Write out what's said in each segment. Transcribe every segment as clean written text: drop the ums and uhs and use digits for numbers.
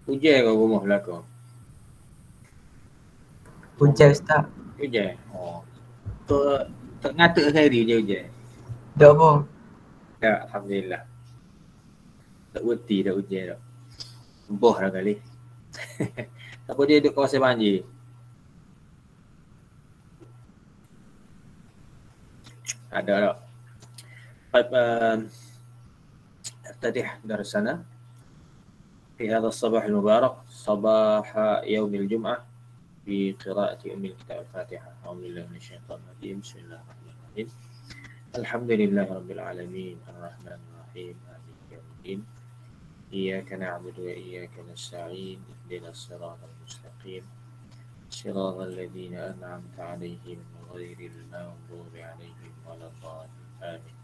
Hujan ke rumah belakang? Hujan Ustaz. Hujan. Oh. Tak ngatuk hari hujan-hujan. Tak apa. Tak, alhamdulillah. Tak berhenti dah hujan dah. Boh dah kali. Apa dia duduk kawasan banjir? Ada tak? طيب نفتتح درسنا في هذا الصباح المبارك صباح يوم الجمعة بقراءة أم الكتاب الفاتحة. أعوذ بالله من الشيطان الرجيم. بسم الله الرحمن الرحيم. الحمد لله رب العالمين الرحمن الرحيم مالك يوم الدين إياك نعبد وإياك نستعين اهدنا الصراط المستقيم صراط الذين أنعمت عليهم غير المغضوب عليهم ولا الضالين آمين.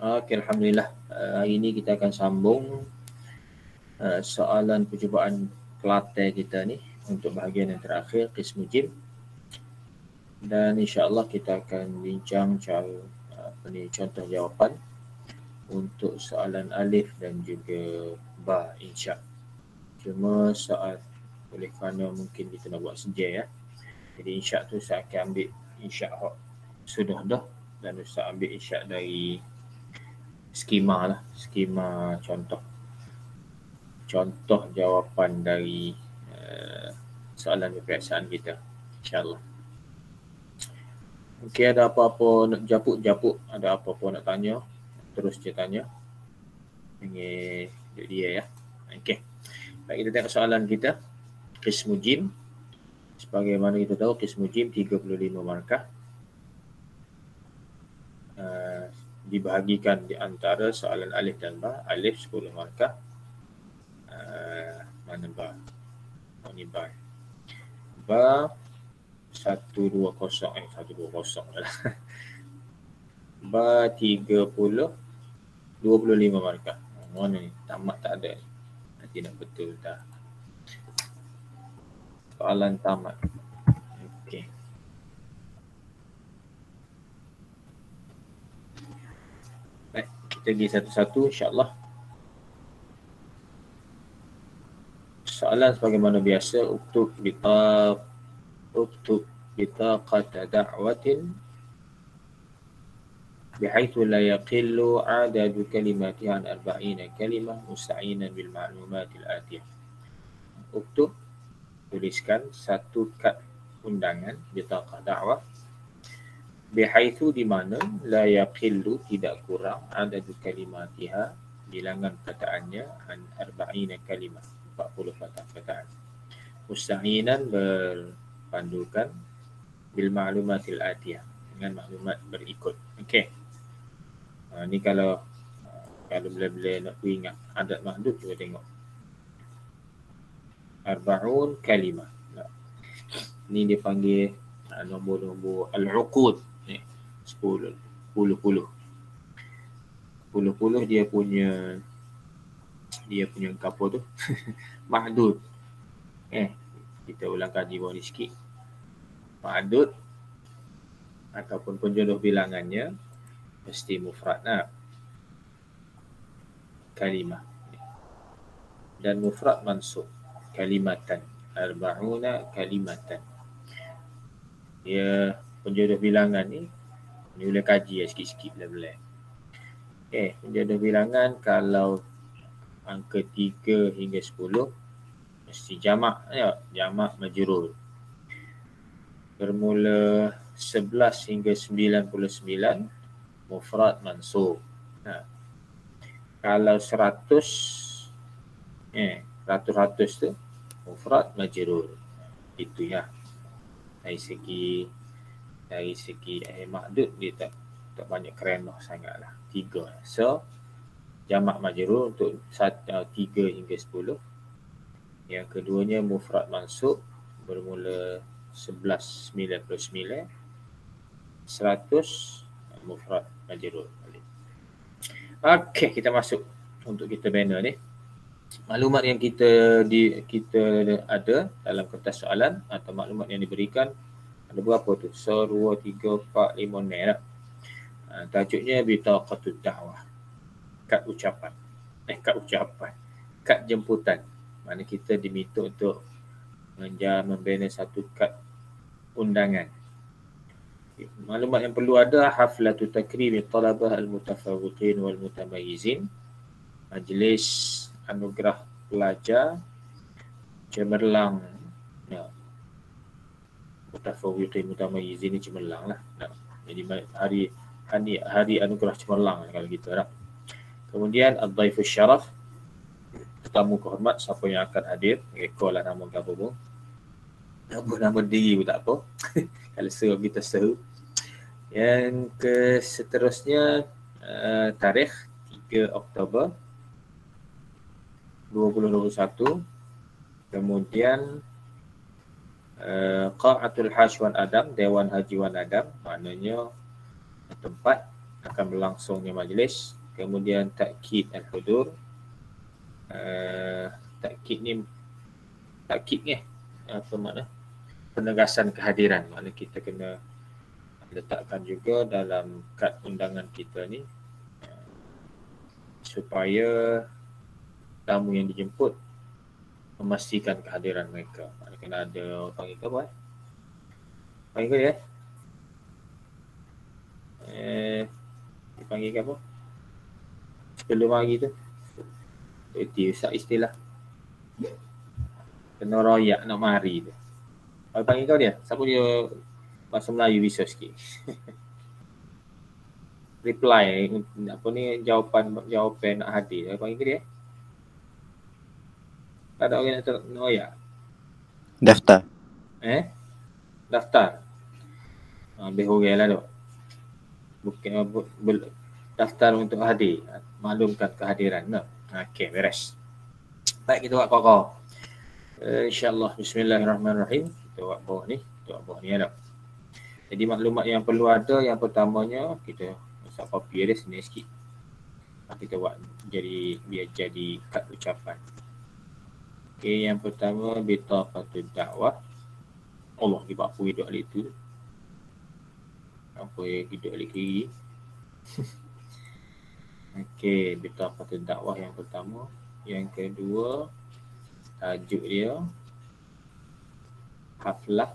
Okey, alhamdulillah. Hari ini kita akan sambung soalan percubaan Kelantan kita ni untuk bahagian yang terakhir, qismu jim. Dan insya-Allah kita akan bincang cara contoh jawapan untuk soalan alif dan juga ba, insya. Cuma soal oleh kerana mungkin kita nak buat seja ya. Jadi insya tu saya akan ambil insya sudah dah, dan Ustaz ambil insya dari skema lah, skema contoh jawapan dari soalan peperiksaan kita, insyaAllah. Okey, ada apa-apa nak japuk, ada apa-apa nak tanya, terus je tanya. Ini dia ya. Okey. Baik, kita tengok soalan kita. Qismu jim. Sebagaimana kita tahu, qismu jim 35 markah. Dibahagikan di antara soalan alif dan ba. Alif 10 markah. Mana ba? Oh, ni ba. Ba 120 lah. Ba 25 markah. Mana ni? Tamat tak ada. Nanti nak betul dah. Soalan tamat. Okey. Baik, kita pergi satu-satu insya-Allah. Soalan sebagaimana biasa, uktub bitaqata da'watin بحيث لا يقل عدد كلماتها عن 40 كلمة مستعينا بالمعلومات الآتية. Uktub, tuliskan satu kad undangan bitaqah dakwah bihaitsu di mana la yaqillu tidak kurang adadu kalimatiha bilangan perkataannya an 40 kalimah 40 perkataan musta'inan berpandukan bil ma'lumatil atiyah dengan maklumat berikut. Okey. Ni kalau bila-bila nak ingat adat mahdud, cuba tengok. Arba'un kalimah. Ni dia panggil nombor-nombor al-uqud. 10 dia punya apa tu? Mahdud. Kita ulang kaji bawah ni sikit. Mahdud ataupun penjodoh bilangannya mesti mufrad kalimah, dan mufrad mansub kalimatan, arba'una kalimatan. Dia penjodoh bilangan ni boleh kaji sikit-sikit boleh. Penjodoh bilangan kalau angka 3 hingga 10 mesti jamak ya, jamak majrur. Bermula 11 hingga 99 mufrad mansub. Kalau 100 tu mufrad majrur. Itu ya. Dari segi mahdud dia tak banyak kerenah sangatlah. 3. So jamak majrur untuk 3 hingga 10. Yang keduanya mufrad mansub bermula 1199, 100 mufrad majrur. Okey, kita masuk untuk kita banner ni. Maklumat yang kita ada dalam kertas soalan atau maklumat yang diberikan ada berapa tu? 1, 2, 3, 4, 5, 6 lah. Tajuknya bitaqatud da'wah. Kad ucapan. Kad jemputan. Mana kita diminta untuk membina satu kad undangan. Maklumat yang perlu ada haflatu takrimi talabah al-mutafawwiqin wal mutamayyizin. Majlis anugerah pelajar cemerlang. Ya. Mutafawwiqin mutamayyizin ni cemerlang lah. Ya. Jadi hari anugerah cemerlang kalau kita nak. Kemudian ad-dhaifus syaraf, tetamu kehormat, siapa yang akan hadir, rekod lah nama gabung. Nama diri pun tak apa. Kalau seru kita seru. Yang seterusnya tarikh 3 Oktober 2021. Kemudian Qa'atul Hajj wan Adam, Dewan Haji wan Adam, maknanya tempat akan berlangsungnya majlis. Kemudian takkid al-hudur. Takkid ni apa makna? Penegasan kehadiran. Maknanya kita kena letakkan juga dalam kad undangan kita ni supaya tamu yang dijemput memastikan kehadiran mereka. Maknanya kena ada panggil ke apa? Panggil ke dia? Dipanggil ke apa? Sebelum hari tu. Itu istilah. Kena royak nak mari tu. Kalau panggil kau dia, siapa dia bahasa Melayu bisa sikit. Reply apa ni, jawapan nak hadir. Kalau panggil ke dia. Tak ada orang nak royak. Daftar. Daftar. Lebih orang lah tu. Bukan daftar untuk hadir. Maklumkan kehadiran. No. Okey, beres. Baik, kita buat pokok. InsyaAllah. Bismillahirrahmanirrahim. Kita buat bawah ni. Ada. Jadi maklumat yang perlu ada, yang pertamanya kita masuk copy dia sini sikit. Kita buat biar jadi kad ucapan. Okey, yang pertama bitaqatud da'wah. Allah kita apa hidup alik tu. Apa yang hidup alik kiri. Okey, bitaqatud dakwah yang pertama. Yang kedua, tajuk dia haflah.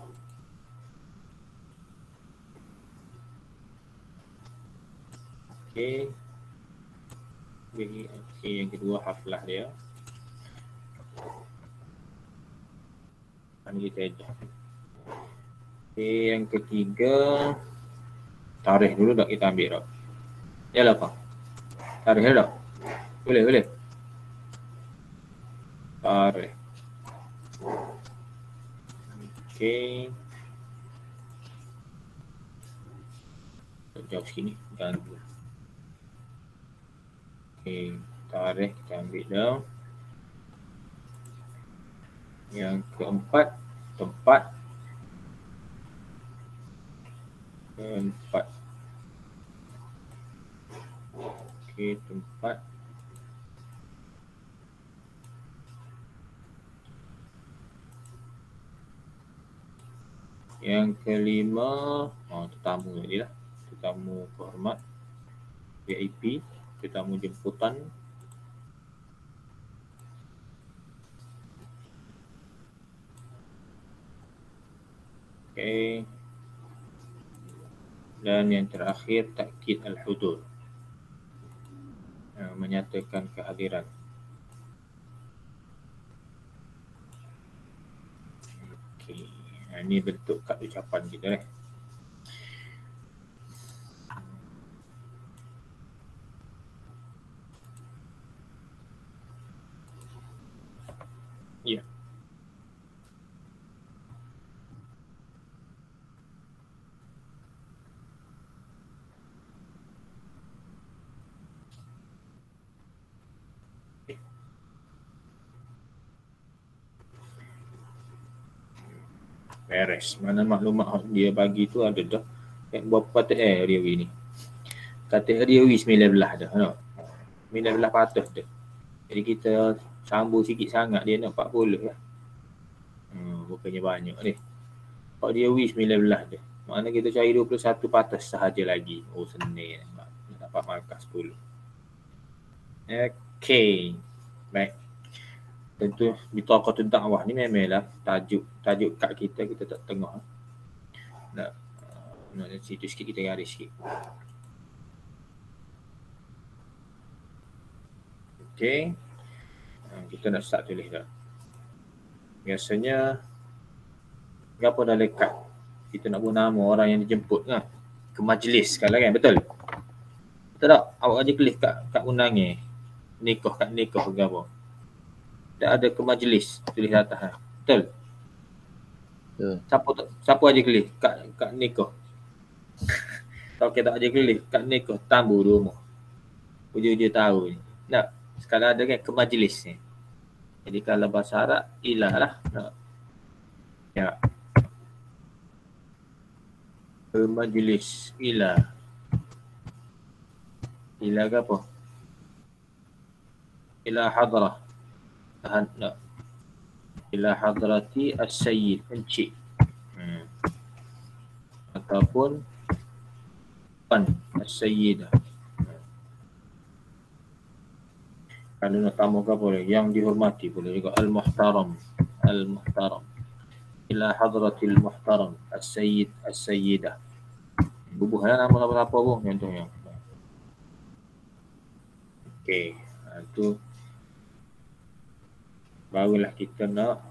Okey. Yang kedua haflah dia. Ini kita aja. Okey, yang ketiga tarikh dulu tak kita ambil tak? Yalah apa? Tarikh tak? Boleh. Tarikh. Okey. Jauh sini ganggu. Okey, tarikh kita ambil dah. Yang keempat, tempat. Okey, tempat. Yang kelima, tetamu tadi lah. Tetamu kehormat, VIP, tetamu jemputan. Okey. Dan yang terakhir, takkid al-hudur. Menyatakan kehadiran. Okey. Ini bentuk kad ucapan kita . Ya. Beres. Mana maklumat dia bagi tu ada dah. Berapa kategori ni? Kategori 19 dah. No? 19 patut dah. Jadi kita sambung sikit sangat dia nak 40 lah. Bukannya banyak ni. Kalau dia 19 dah. Maknanya kita cari 21 patut sahaja lagi. Oh senil. Nak dapat markah 10. Okey. Baik. Tentu bitaqatud dakwah ni memanglah tajuk kad kita tak tengok. Nak situ sikit kita garis sikit. Okey. Kita nak start tulis dah. Biasanya apa dah lekat? Kita nak buat nama orang yang dijemput kan? Ke majlis kalau kan, betul? Betul tak? Awak aja tulis kat undangan. Nikah kat nikah ke apa? Tak ada ke majlis tulis atas lah. Betul? Siapa aja tulis kat nikah? Kalau kita aja tulis kat nikah tambu di rumah. Uji-uji tahu ni. Nak sekarang ada kan ke majlis ni. Jadi kalau bahasa Arab ilah lah. Nak. Ya. Ke majlis ilah. Ilah ke apa? Ilah hadrah. Nak. Ila hadrati as-sayyid, encik. Ataupun puan as-sayyidah. Kalau nak tamu ke boleh, yang dihormati boleh juga al-muhtaram. Al-muhtaram. Ila hadratil muhtaram as-sayyid as-sayyidah. Bubuhlah nama apa pun contohnya. Okey, itu barulah kita nak,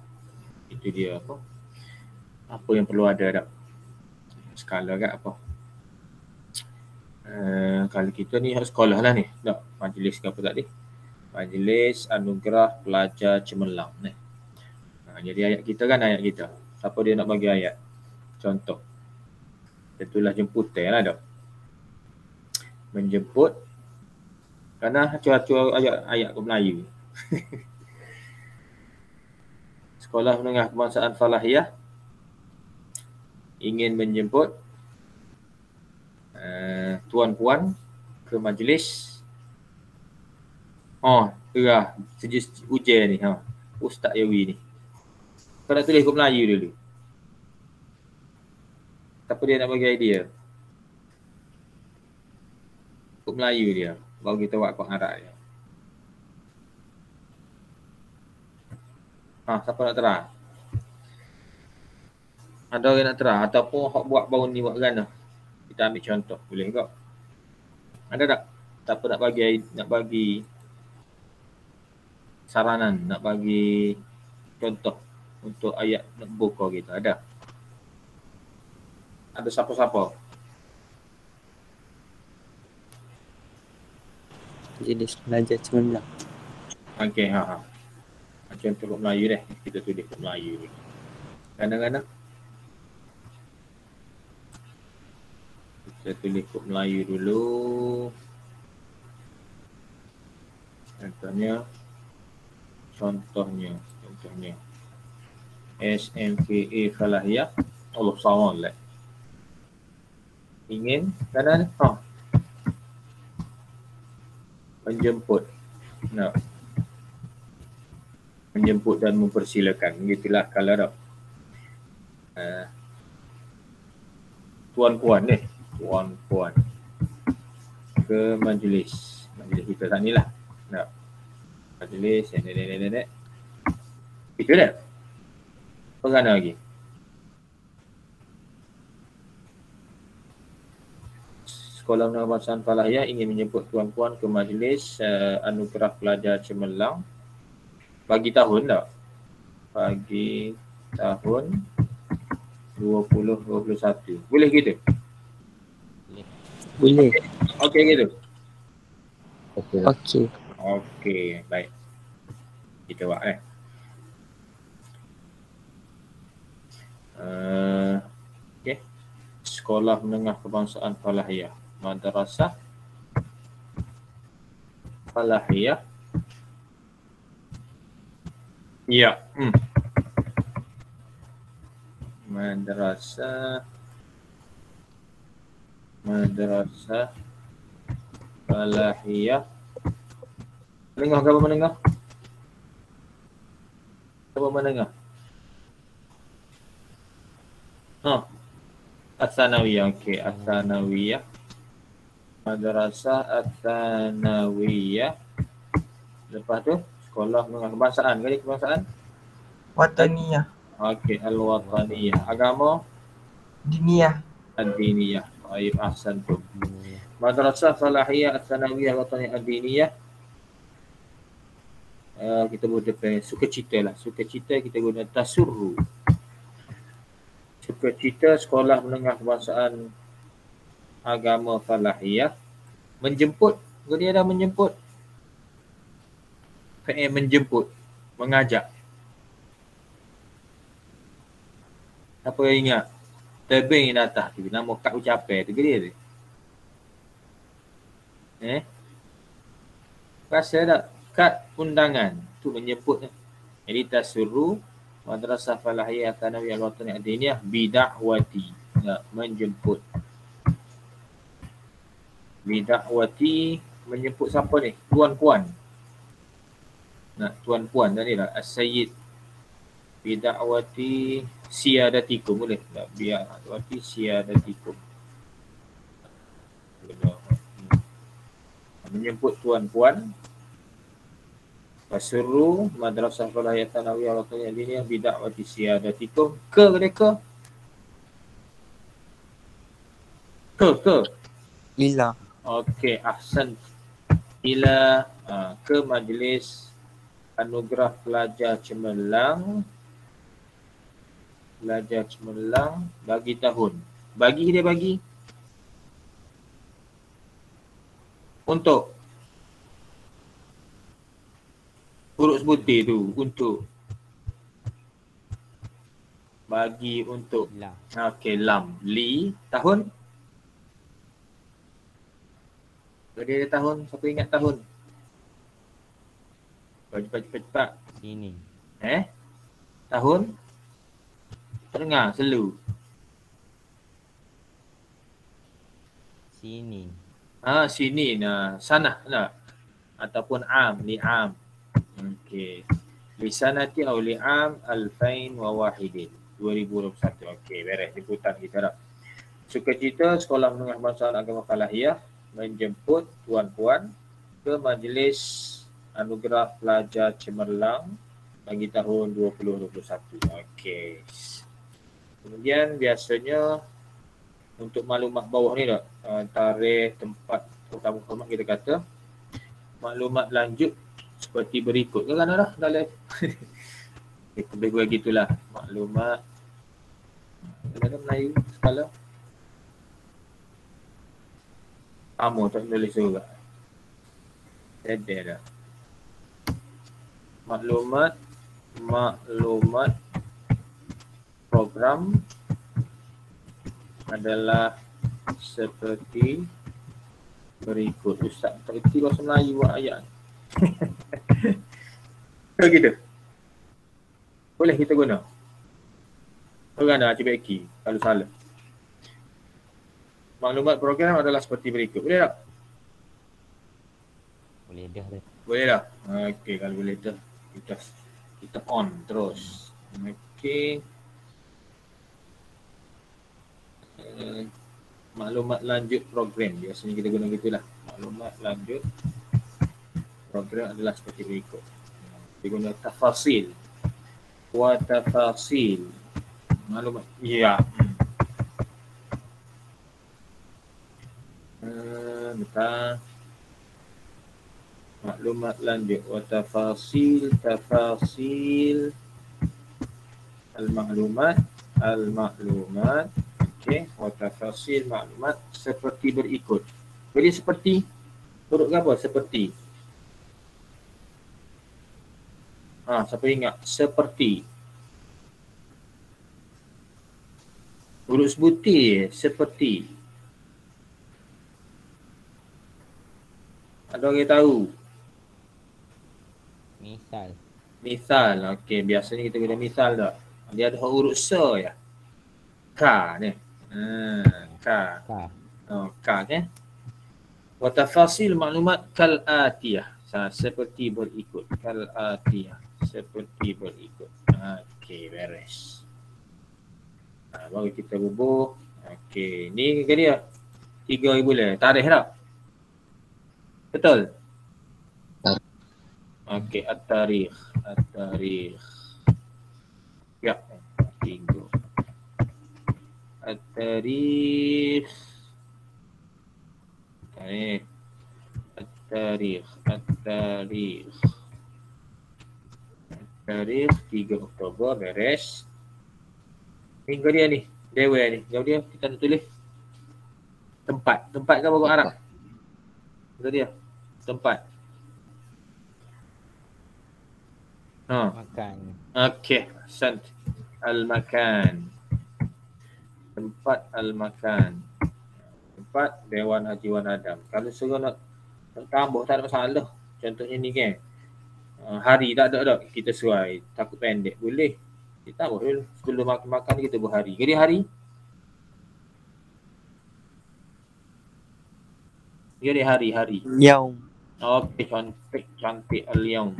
itu dia apa yang perlu ada dah skala kat apa. Kalau kita ni sekolah lah ni, tak majlis ke apa tadi, majlis anugerah pelajar cemerlang ni. Jadi ayat kita kan ayat kita, siapa dia nak bagi ayat contoh, tentulah jemputan lah dah, menjemput kerana acur-acur ayat ke Melayu. Sekolah Menengah Kebangsaan Falahiyah ingin menjemput tuan-puan ke majlis. Gerah ujian ni. Ustaz Yawi ni. Kau nak tulis ke Melayu dulu. Siapa dia nak bagi idea? Ke Melayu dia. Baru kita buat ke Arab dia. Siapa nak terang? Ada orang nak terang ataupun hok buat baru ni buat gana. Kita ambil contoh, boleh ke? Ada tak? Siapa nak bagi saranan, nak bagi contoh untuk ayat nak buka kita? Ada? Ada siapa-siapa? Jenis pelajar cemerlang. Okey, contoh kat Melayu deh. Kita tulis kat Melayu ni. Kadang-kadang kita tulis kat Melayu dulu. Contohnya SMPA Falahiyah Allah SWT ingin kadang-kadang menjemput. Nah, menjemput dan mempersilakan. Begitulah kalau dah tuan-puan ni, tuan-puan ke majlis kita saat ni lah. Nah, majlis nenek. Itu dah. Pengana lagi. Sekolah Menengah Kebangsaan Falahiyah ingin menjemput tuan-puan ke majlis anugerah pelajar cemerlang. Bagi tahun tak? Bagi tahun 2021. Boleh gitu? Boleh. Okey gitu? Okey. Okey, baik. Kita buat okey. Sekolah Menengah Kebangsaan Falahiyah. Madrasah Falahiyah. Ya. Madrasah Falahiyah. Menengah ke apa menengah? Apa menengah? Ats-Tsanawiyah. Okey, Ats-Tsanawiyah. Madrasah Ats-Tsanawiyah. Lepas tu sekolah menengah kebangsaan. Kali kebangsaan? Wataniyah. Okey, Al-Wataniyah. Agama? Diniyah. Ad-Diniyah. Baik, ahsantum. Madrasah Falahiyah Ats-Tsanawiyah Wataniyah Ad-Diniyah. Kita boleh pakai sukacita lah. Sukacita kita guna tasurru. Sukacita sekolah menengah kebangsaan agama Falahiyah. Menjemput. Dia dah menjemput. Menjemput. Mengajak. Apa yang ingat? Tebing yang atas tu. Nama kad ucapai tu. Dia tu. Rasa tak? Kad undangan. Tu menjemput. Jadi tasurru Madrasah Falahiyah Ats-Tsanawiyah Al-Wataniyah Ad-Diniyah bida'wati. Menjemput. Bida'wati menjemput siapa ni? Tuan-puan. Tuan-puan tadi lah. As-Sayyid. Bida'wati siyadatikum. Boleh? Bida'wati siyadatikum. Menjemput tuan-puan. Tasurru Madrasah Falahiyah Ats-Tsanawiyah Al-Wataniyah Ad-Diniyah bida'wati siyadatikum. Ke mereka? Ke? Ila. Okey, ahsan. Ila ke majlis anugerah pelajar cemerlang. Pelajar cemerlang bagi tahun. Dia bagi untuk huruf sebutir tu. Untuk bagi untuk La. okey, lam. Li tahun. Dia ada tahun. Siapa ingat tahun? Cepat. Sini. Tahun tengah selu. Sini. Sini. Sanah tak? Ataupun am. Li'am. Okey. Lisanati atau li'am alfain wa wahidin. 2021. Okey, beres. Liputan kita dah. Sukacita Sekolah Menengah Kebangsaan Agama Falahiyah menjemput tuan-puan ke majlis anugerah pelajar cemerlang bagi tahun 2021. Okey. Kemudian biasanya untuk maklumat bawah ni tak, tarikh, tempat utama kita kata maklumat lanjut seperti berikut. Kan dah live. Lebih kurang gitulah maklumat. Dalam Melayu skala. Kamu tak tulis juga. Ada dah. Maklumat program adalah seperti berikut. Ustaz tak erti bahasa Melayu buat ayat. Begitu. Boleh kita guna. Orang dah cuba iki kalau salah. Maklumat program adalah seperti berikut. Boleh tak? Boleh dah. Boleh tak? Okey, kalau boleh dah kita on terus. Okey. Maklumat lanjut program. Biasanya kita guna gitulah. Maklumat lanjut program adalah seperti berikut. Kita guna tafasil. Wa tafasil. Maklumat. Ya. Betul. Maklumat lanjut. Wa tafasil al-maklumat. Okey, wa tafasil maklumat seperti berikut. Jadi seperti huruf apa? Seperti. Siapa ingat? Seperti. Huruf sebutir seperti. Ada orang tahu? Misal. Misal. Okey, biasanya kita guna misal tak? Dia ada huruf sa ya. Ka ni. Ka. Ka kan. Wa tafasil maklumat kal atiyah. Seperti berikut. Kal atiyah. Seperti berikut. Okey, beres. Baru kita bubuh. Okey, ni ke dia? 3 bulan. Tarikh tak? Betul? Okey, at-tarikh. At-tarikh. Ya, 3. At-tarikh. At-tarikh. At-tarikh. Tarikh 3 Oktober beres. Minggu dia ni, dewa ni. Jauh dia kita nak tulis tempat. Tempat kan baru Arab. Itu dia. Tempat. Makan. Okey, sant. Al-makan. Tempat al-makan. Tempat Dewan Haji Wan Adam. Kalau suruh nak tambah tak ada masalah. Contohnya ni kan. Hari tak ada. Kita sesuai. Takut pendek boleh. Kita boleh sebelum makan kita berhari. Jadi hari. Jadi hari. Yaum. Okey, cantik al-yaum.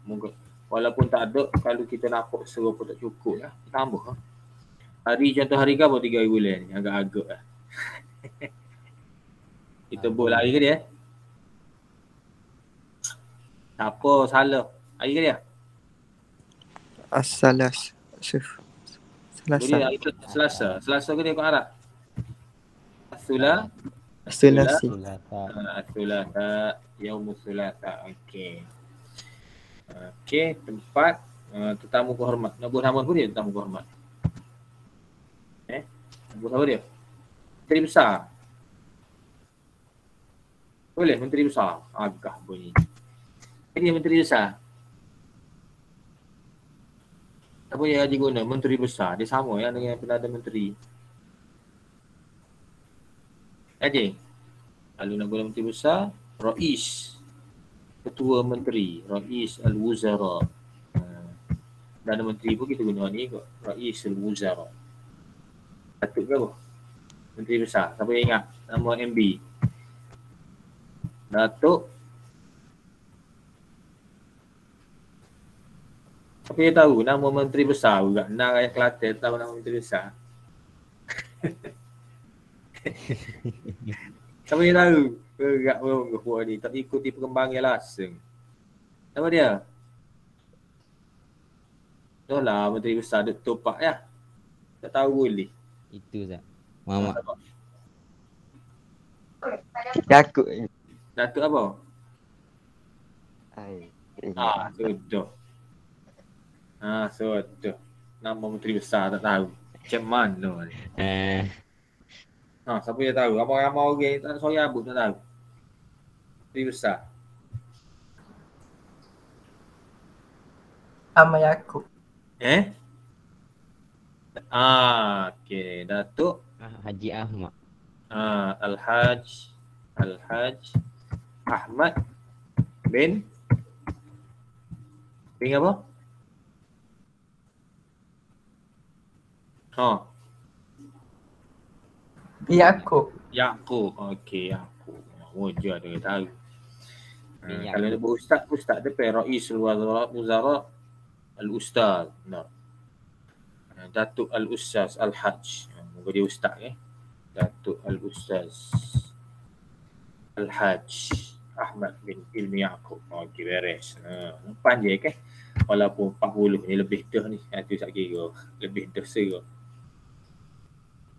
Mungkin walaupun tak ada, kalau kita nampak serupa pun tak cukup lah. Kita tambah. Hari contoh hari ke apa 3 bulan ni? Agak-agak lah. Kita boleh hari ke dia? Tak apa, salah. Hari ke dia? As-salas. Jadi hari Selasa. Selasa ke dia kau Arab? Sulasi. Sulasa. Yaumus Sulasa. Okey. Okey, tempat tetamu kehormat. Nak buat nama apa dia tetamu kehormat? Buat apa dia? Menteri besar. Boleh menteri besar. Agak bunyi. Dia menteri besar. Apa yang Haji guna? Menteri besar. Dia sama ya dengan Perdana Menteri. Haji. Kalau nak guna menteri besar, Rais. Ketua Menteri. Rais Al-Wuzara. Perdana Menteri pun kita guna ni kot. Rais Al-Wuzara. Datuk ke apa? Menteri besar. Siapa yang ingat nama MB? Datuk. Siapa yang tahu nama menteri besar juga? Nak rakyat Kelantan tahu nama menteri besar. Siapa yang tahu? Gerak buat ni. Tak ikuti perkembangan langsung. Siapa dia? Itulah lah menteri besar Datuk Pak ya. Tak tahu boleh. Itu Zat. Mama. Yakut. Datuk apa? Sudah. Sudah. Nama menteri besar tak tahu. Macam mana ni? Siapa yang tahu? Ramai-ramai orang tak ada soya abut tak tahu. Menteri besar. Ahmad Yaakob. Okey. Datuk Haji Ahmad. Al-Haj Ahmad bin apa? Yaakob. Okey, Yaakob. Wajah dia tahu. Kalau nak berustaz depan Rais Al-Wuzara Al-Ustaz. Datuk Al-Ustaz Al-Haj. Moga dia ustaz Datuk Al-Ustaz Al-Haj Ahmad bin Ilmi Yaakob. Okey, beres. Panjang kan? Walaupun 40 ni lebih dah ni. Itu tak kira. Lebih dah serah.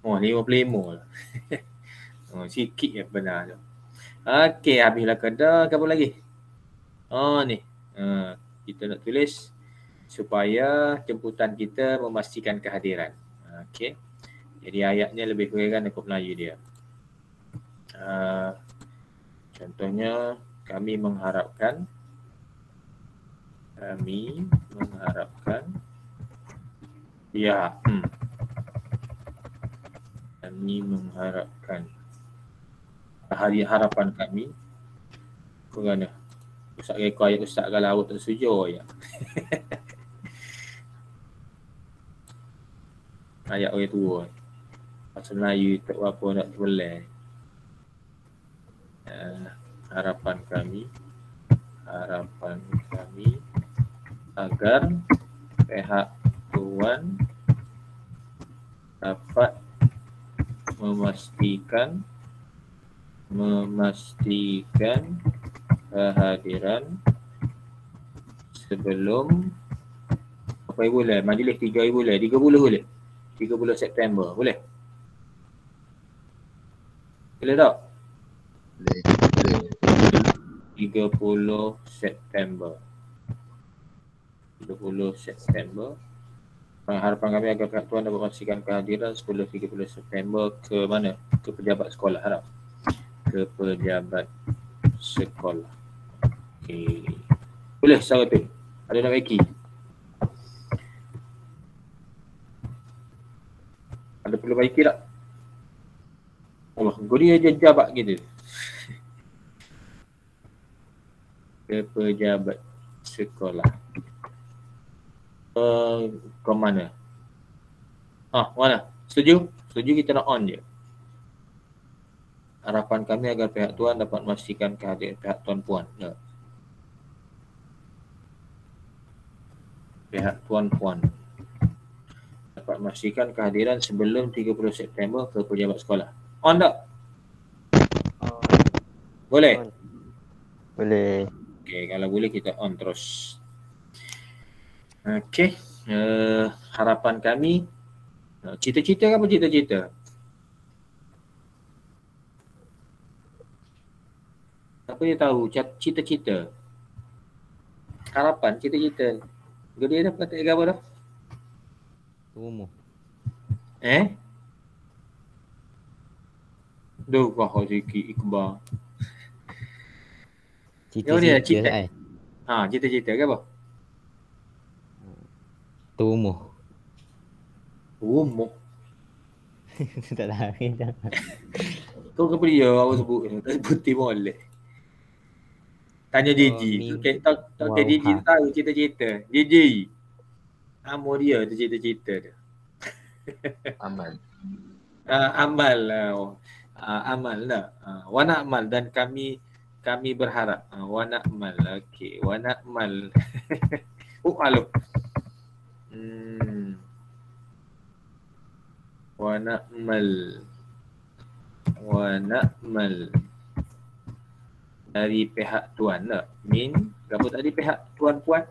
55 lah. Sikit yang benar tu. Okey, habislah kedai. Apa lagi? Ni. Kita nak tulis supaya jemputan kita memastikan kehadiran. Okey. Jadi ayatnya lebih kurang ikut Melayu dia. Contohnya kami mengharapkan ya. Kami mengharapkan hari harapan kami kerana Ustaz reka ayat Ustaz kalau awak tak setuju ya. Ayat orang tua. Bahasa Melayu tak apa nak boleh. Harapan kami agar pihak tuan dapat memastikan kehadiran sebelum berapa bulan? Majlis 3 bulan, 30 boleh? 30 September boleh? Boleh tak? Boleh. 30 September. Harapan kami agar pihak tuan dapat memastikan kehadiran sebelum 30 September ke mana? Ke pejabat sekolah harap. Ke pejabat sekolah. Okey. Boleh secara tu. Ada nak bagi? Ada perlu baiki tak? Allah, kau dia je jabat gitu. Ke pejabat sekolah. Ke mana? Mana? Setuju? Setuju kita nak on je. Harapan kami agar pihak tuan dapat memastikan kehadiran pihak tuan puan. No. Pihak tuan puan dapat memastikan kehadiran sebelum 30 September ke pejabat sekolah. On tak? Boleh? Boleh. Okey, kalau boleh kita on terus. Okey, harapan kami, cita-cita ke apa cita-cita? Apa dia tahu cita-cita? Harapan, cita-cita. Dia dah kata apa dah? Umur. Duh, kau sikit Iqbal. Cita-cita Cita-cita ke apa? Umur. Umur. Tak tahu dah. Kau ke dia awak sebut tak sebutin molek. Tanya JJ. Tak JJ tu tahu cita-cita. JJ. Amo dia tu cita-cita dia. Amal. Amal lah. Amal lah. Wa na'mal dan kami berharap. Wa na'mal. Okey, wa na'mal. Alu. Wa na'mal dari pihak tuan lah. Min, apa tadi pihak tuan puan?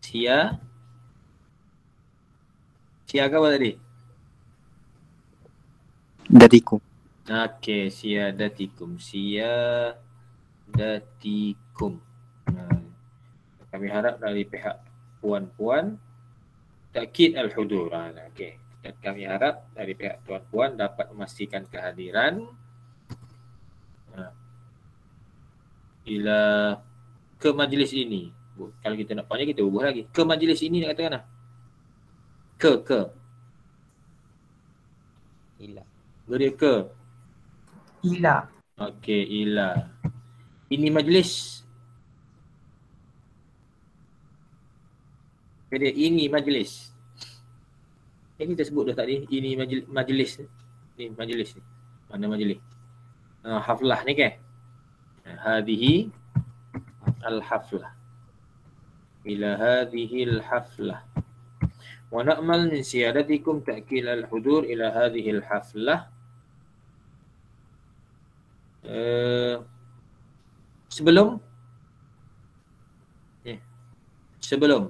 Sia ke apa tadi? Dariku. Okey, siadatikum. Kami harap dari pihak puan-puan takkid al-hudur. Okey. Dan kami harap dari pihak tuan-puan dapat memastikan kehadiran ke majlis ini. Kalau kita nak panjang kita ubah lagi. Ke majlis ini nak katakan lah. Ke. Ila. Dia ke. Ila. Okey, ila. Ini majlis. Jadi ini majlis. Ini kita sebut dah tadi. Ini majlis. Ni majlis ni. Mana majlis? Haflah ni ke? Hadhihi al-haflah. Ila hadhihi al-haflah. Wa na'mal min siyadatikum ta'kil al-hudur ila hadhihi al-haflah. Sebelum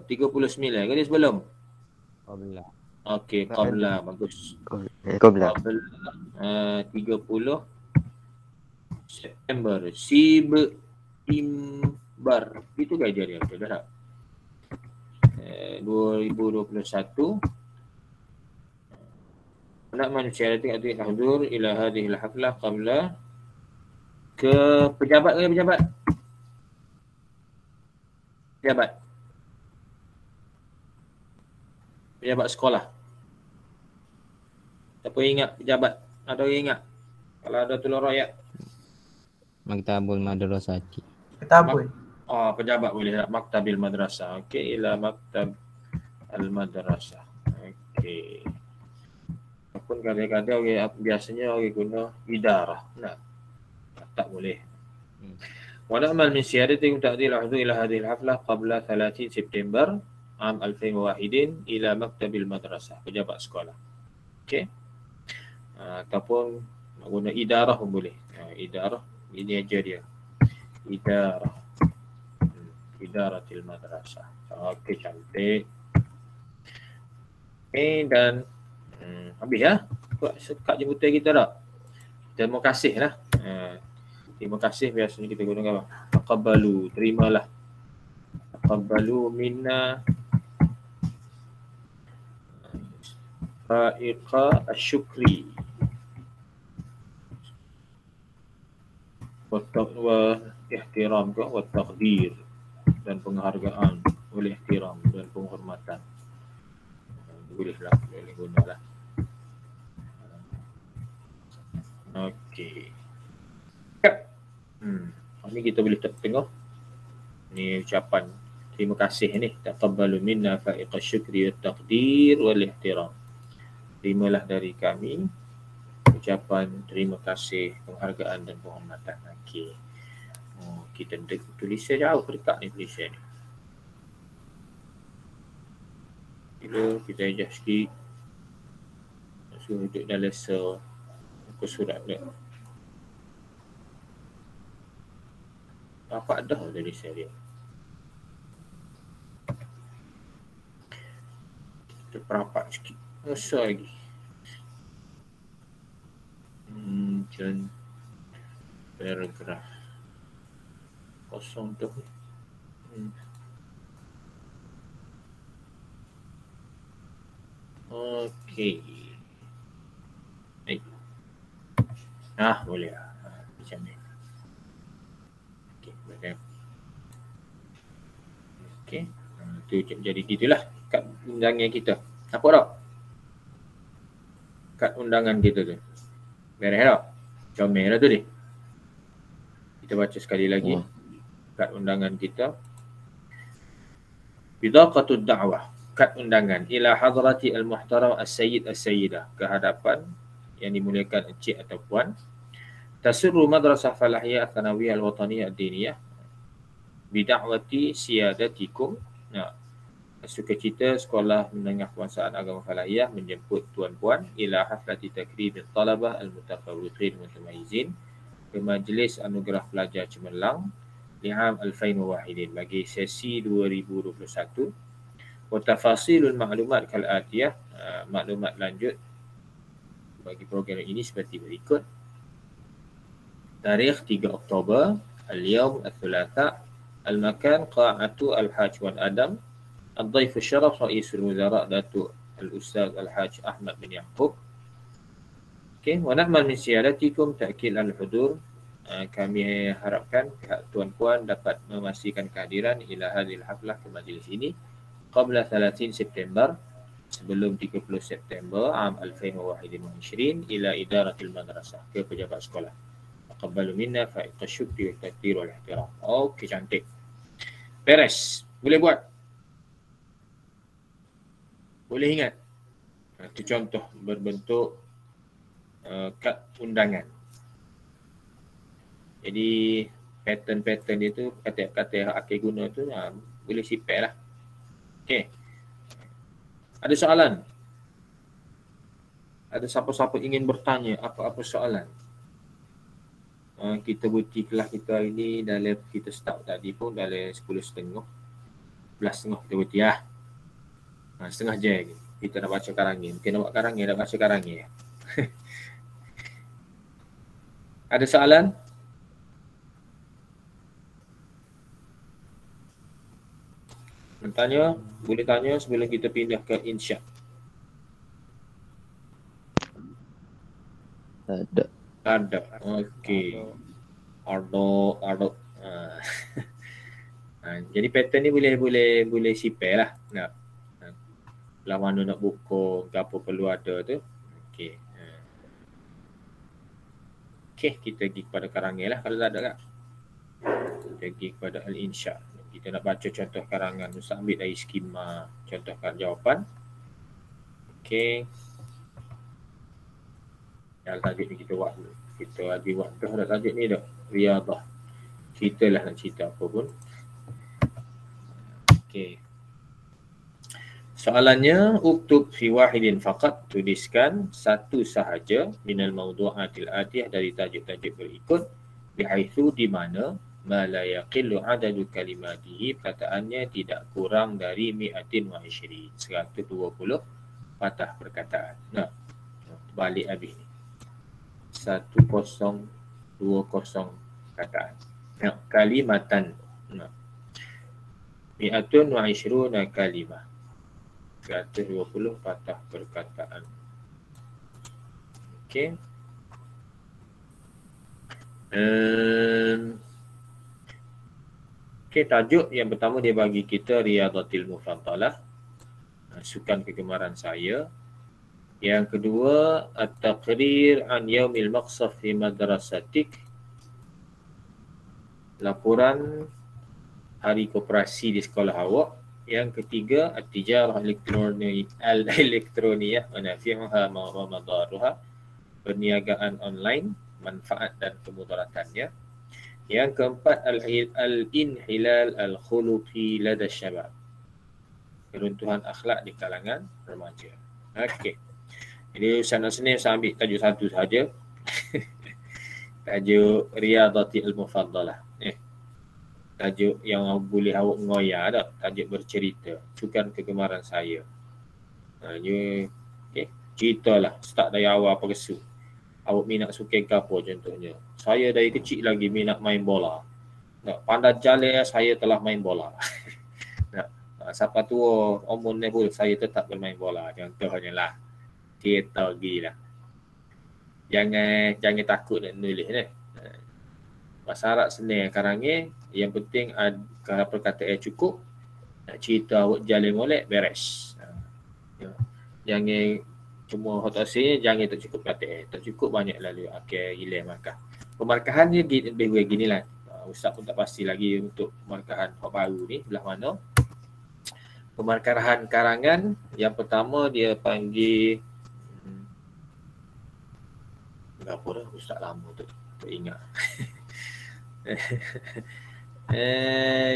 39 ke dia sebelum? Qabla. Okey, qabla bagus. Qabla. 30 September. Imbar. Itu gajar dia. Dah tak? 2021. Nak manusia adik hadir ila hadhihi al-haflah qabla ke pejabat ke pejabat? Pejabat sekolah. Siapa ingat pejabat? Ada yang ingat? Kalau ada tolong rakyat. Maktabul Madrasati. Ketabul. Pejabat boleh tak? Maktabil madrasah. Okey, ila maktab al-madrasah. Okey. Apa ataupun kadang-kadang biasanya orang guna idarah. Nah, tak boleh. ونأمل من سيادتكم تأتي العضو إلى هذه الحفلة قبل 30 سبتمبر عام 2001 إلى مكتب المدرسة pejabat sekolah. Okey. Ataupun nak guna idarah pun boleh. Idarah ini aja dia. Idarah. Idaratil madrasah. Okey, cantik. Dan habis ya. Kad jemputan kita dah. Terima kasih lah. Terima kasih biasanya kita guna apa? Taqabbalu, terimalah. Taqabbalu minna fa'iqa asyukri wa ihtiram wa taqdir dan penghargaan oleh ihtiram dan penghormatan. Bolehlah, boleh gunalah. Okey. Ini kita boleh tengok. Ni ucapan terima kasih ni. Taqabbalu minna fa'iqa syukri wa taqdir wal ihtiram. Terimalah dari kami ucapan terima kasih, penghargaan dan penghormatan. Okey. Kita tulis jauh dekat ni tulisan ni. Bila kita adjust sikit. Suruh duduk dalam muka surat dia. Apa dah dari saya. Kita perapat sikit. Masa lagi. Macam paragraf. Kosong tu. Okey. Baik. Boleh lah. Macam ni. Okey. Itu jadi gitulah kad undangan kita. Nampak tak? Kad undangan kita tu. Beres tak? Comel lah tu ni. Kita baca sekali lagi. Kad undangan kita. Bidaqatud da'wah. Kad undangan ila hadrati al-muhtaram as-sayyid as-sayyidah. Kehadapan yang dimuliakan encik atau puan. Tasirru madrasah falahiyah al-thanawiyah al-wataniyah ad-diniyah. Bida'wati siyadatikum. Sukacita Sekolah Menengah Kebangsaan Agama Falahiyah menjemput tuan-puan ila haflati takrim talabah al-mutafawwiqin mutamayizin ke majlis anugerah pelajar cemerlang li'am 2001 bagi sesi 2021. Wa tafasilul maklumat kal atiyah. Maklumat lanjut bagi program ini seperti berikut. Tarikh 3 Oktober, al-yawm al-thulatha, al-makan qa'atu al-hajj wal adam. الضيف الشرف رئيس الوزراء داتو الأستاذ الحاج أحمد بن يعقوب. Okay. ونأمل من سيادتكم تأكيد الحضور. Kami harapkan pihak tuan-puan dapat memastikan kehadiran ila hadhil haflah ke majlis ini qabla 30 September sebelum 30 September am 2021 ila idaratil madrasah ke pejabat sekolah. Taqabbalu minna fa'iqa syukri wa taqdir wal ihtiram. Okey, cantik. Beres. Boleh buat. Boleh ingat. Itu contoh berbentuk kad undangan. Jadi pattern dia tu, kata-kata yang akan guna tu boleh sipel lah. Okey. Ada soalan? Ada siapa-siapa ingin bertanya apa-apa soalan? Kita berhenti kelas kita ini dalam kita start tadi pun dalam 10.30. 11.30 kita berhenti lah. Setengah je lagi. Kita nak baca karangnya. Mungkin nak buat karangnya, nak baca karangnya. Ada soalan? Bertanya, boleh tanya sebelum kita pindah ke insya. Ada. Okey. Ardo. Jadi pattern ni boleh sipel lah. Lah mana nak buka, apa perlu ada tu. Okey. Okey, kita pergi kepada karangnya lah kalau tak ada kan. Kita pergi kepada al-insya. Kita nak baca contoh karangan. Ustaz ambil dari skema contoh jawapan. Okey. Yang tajuk ni kita buat dulu. Kita lagi buat dah tajuk ni dah. Riyadah. Kita lah nak cerita apa pun. Okey. Soalannya, uktub fi wahidin faqat, tuliskan satu sahaja minal mawdu'atil atiyah dari tajuk-tajuk berikut, bihaitsu di mana ma la yaqillu adadu kalimatihi, perkataannya tidak kurang dari 120, 120 patah perkataan. Nah, balik habis ni. 1020 perkataan. Nah, kalimatan. Nah. 120 kalimah. 120 patah perkataan. Okey. Okey, tajuk yang pertama dia bagi kita Riyadatil Mufaddalah, sukan kegemaran saya. Yang kedua, At-Taqrir an Yaumil Maqsaf fi Madrasatik, laporan hari koperasi di sekolah awak. Yang ketiga, At-Tijarah Elektroniyah Manafi'uha wa Madaruha, perniagaan online, manfaat dan kemudaratannya. Yang keempat, Al-Inhilal Al-Khuluqi Lada Syabab, keruntuhan akhlak di kalangan remaja. Okey. Jadi Ustaz Senin saya ambil tajuk satu saja. Tajuk Riyadatil Mufaddalah. Tajuk yang boleh awak ngoyak dah, tajuk bercerita, sukan kegemaran saya. Dia ceritalah, start dari awal apa kesu. Awak minat sukan ke apa contohnya. Saya dari kecil lagi minat main bola. Nak pandai jalan saya telah main bola. Nak siapa tua umur ni pun saya tetap bermain bola. Contohnya lah. Cerita gila. Jangan takut nak nulis ni. Bahasa Arab senang karangnya. Yang penting kalau perkataan cukup, nak cerita awak jalan molek beres. Jangan cuma hot asing, jangan tak cukup perkataan. Tak cukup banyak lalu akhir hilang markah. Pemarkahan dia lebih gini lah. Ustaz pun tak pasti lagi untuk pemarkahan hot baru ni belah mana. Pemarkahan karangan yang pertama dia panggil apa dah, Ustaz lama tu tak ingat.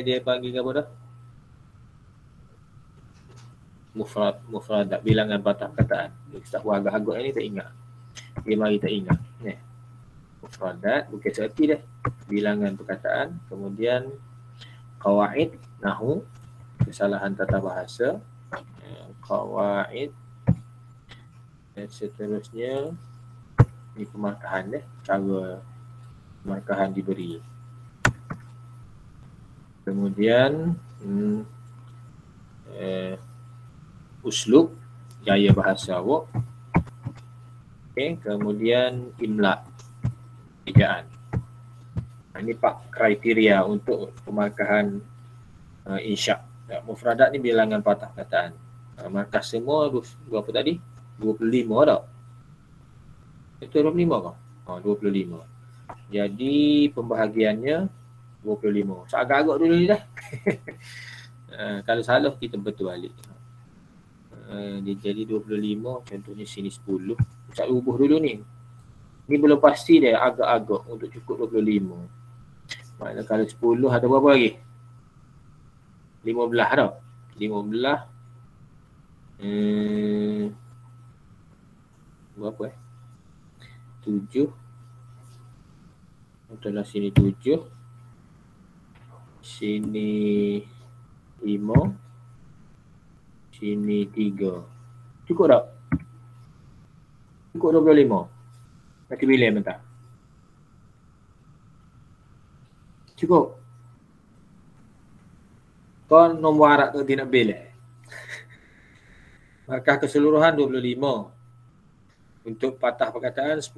Dia panggil apa dah? Mufradat, bilangan patah perkataan. Ustaz buat agak-agak ni tak ingat. Dia mari tak ingat. Mufradat bukan seerti dah. Bilangan perkataan, kemudian qawaid nahwu, kesalahan tata bahasa, qawaid, dan seterusnya ni pemarkahan cara pemarkahan diberi. Kemudian uslub, gaya bahasa awak. Okay. Kemudian imla, ejaan. Ini 4 kriteria untuk pemarkahan insya. Mufradat ni bilangan patah perkataan. Markah semua berapa tadi? 25 tak? Itu 25 kah? 25. Jadi pembahagiannya 25. Agak-agak dulu ni dah. Kalau salah kita betul balik. Dia jadi 25, contohnya sini 10. Ustaz ubah dulu ni. Ni belum pasti dia, agak-agak untuk cukup 25. Maknanya kalau 10 ada berapa lagi? 15 tau. 15 berapa 7. Contohlah sini 7. Sini 5. Sini 3. Cukup tak? Cukup 25. Nanti bila minta? Cukup. Kau nombor Arab tu tidak bila. Maka keseluruhan 25. Untuk patah perkataan 10.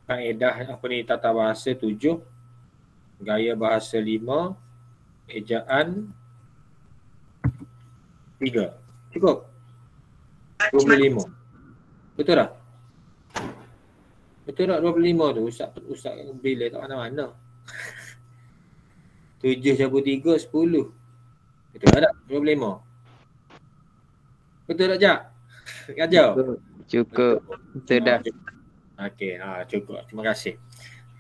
Kaedah apa ni, tata bahasa 7. Gaya bahasa 5. Ejaan 3. Cukup? 25. Betul tak? Betul tak 25 tu? Ustaz bila tak mana-mana. 7 cabut 3, 10. Betul tak? 25. Betul tak, Jak? Ajar? Cukup. Betul dah. Okey, cukup. Terima kasih.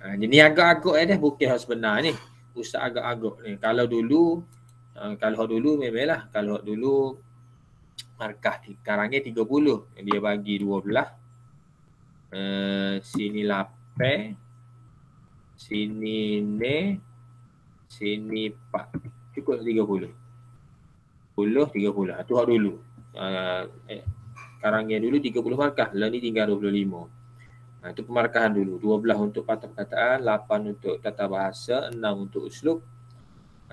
Ini agak-agak dah bukan hak sebenar ni. Ustaz agak-agak ni. Kalau dulu memanglah kalau dulu markah karangnya 30, dia bagi 12. Sini 8, sini ne, sini 4. Cukup 30. 30. Tu hak dulu. Karangnya dulu 30 markah, lah ni tinggal 25. Itu pemarkahan dulu. 12 untuk patah perkataan, 8 untuk tata bahasa, 6 untuk uslub,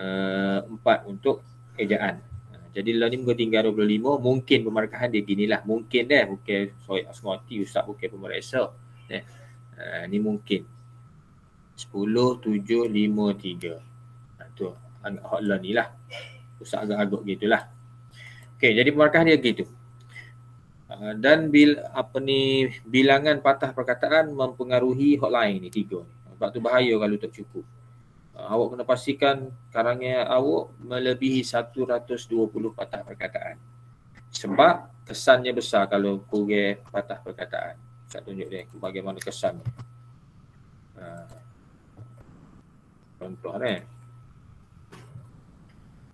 4 untuk ejaan. Jadi lah ni muka tinggal 25, mungkin pemarkahan dia ginilah. Mungkin dah, bukan soal asmati, Ustaz bukan pemeriksa. Ni mungkin. 10, 7, 5, 3. Tu hak lah ni lah. Ustaz agak-agak gitulah. Okey, jadi pemarkahan dia gitu. Dan bilangan patah perkataan mempengaruhi hotline ni 3 ni. Sebab tu bahaya kalau tak cukup. Awak kena pastikan karangnya awak melebihi 120 patah perkataan. Sebab kesannya besar kalau kurang patah perkataan. Saya tunjuk dia bagaimana kesan. Contoh ni.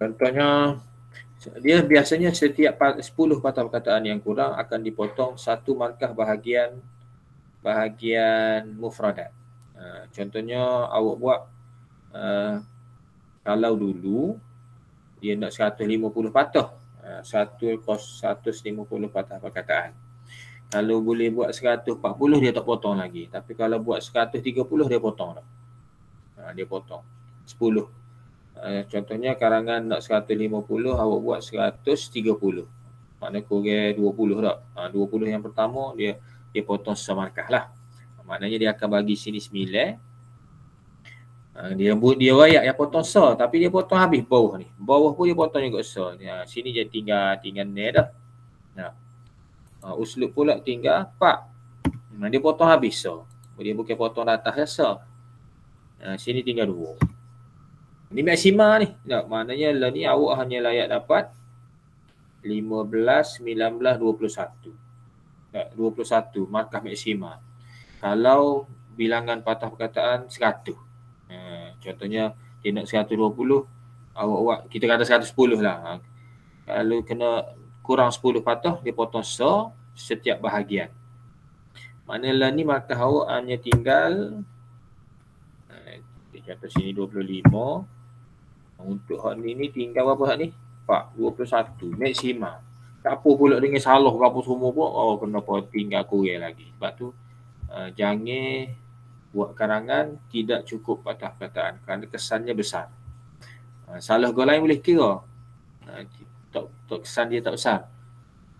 Contohnya dia biasanya setiap 10 patah perkataan yang kurang akan dipotong 1 markah bahagian mufradat. Contohnya awak buat kalau dulu dia nak 150 patah, 150 patah perkataan. Kalau boleh buat 140 dia tak potong lagi. Tapi kalau buat 130 dia potong dah. Dia potong 10. Contohnya karangan nak 150, awak buat 130. Maknanya kurang 20 tak? 20 yang pertama dia potong semarkah lah. Maknanya dia akan bagi sini 9. Dia wayak yang potong sa, tapi dia potong habis bawah ni. Bawah pun dia potong juga sa. Sini je tinggal ni dah. Uslub pula tinggal 4. Dia potong habis sa. Dia bukan potong atas sa. Sini tinggal 2. Ni maksima ni. Maknanya lah ni awak hanya layak dapat 15, 19, 21. 21 markah maksima. Kalau bilangan patah perkataan 100. Contohnya dia nak 120, awak kita kata 110 lah. Kalau kena kurang 10 patah, dia potong sa setiap bahagian. Maknanya ni markah awak hanya tinggal contoh sini 25. Untuk hak ni tinggal berapa hak ni? 21 maksima. Tak apa pula dengan salah ke apa semua pun, kenapa tinggal kurang lagi. Sebab tu jangan buat karangan tidak cukup patah perkataan kerana kesannya besar. Salah gol lain boleh kira. Kesan dia tak besar.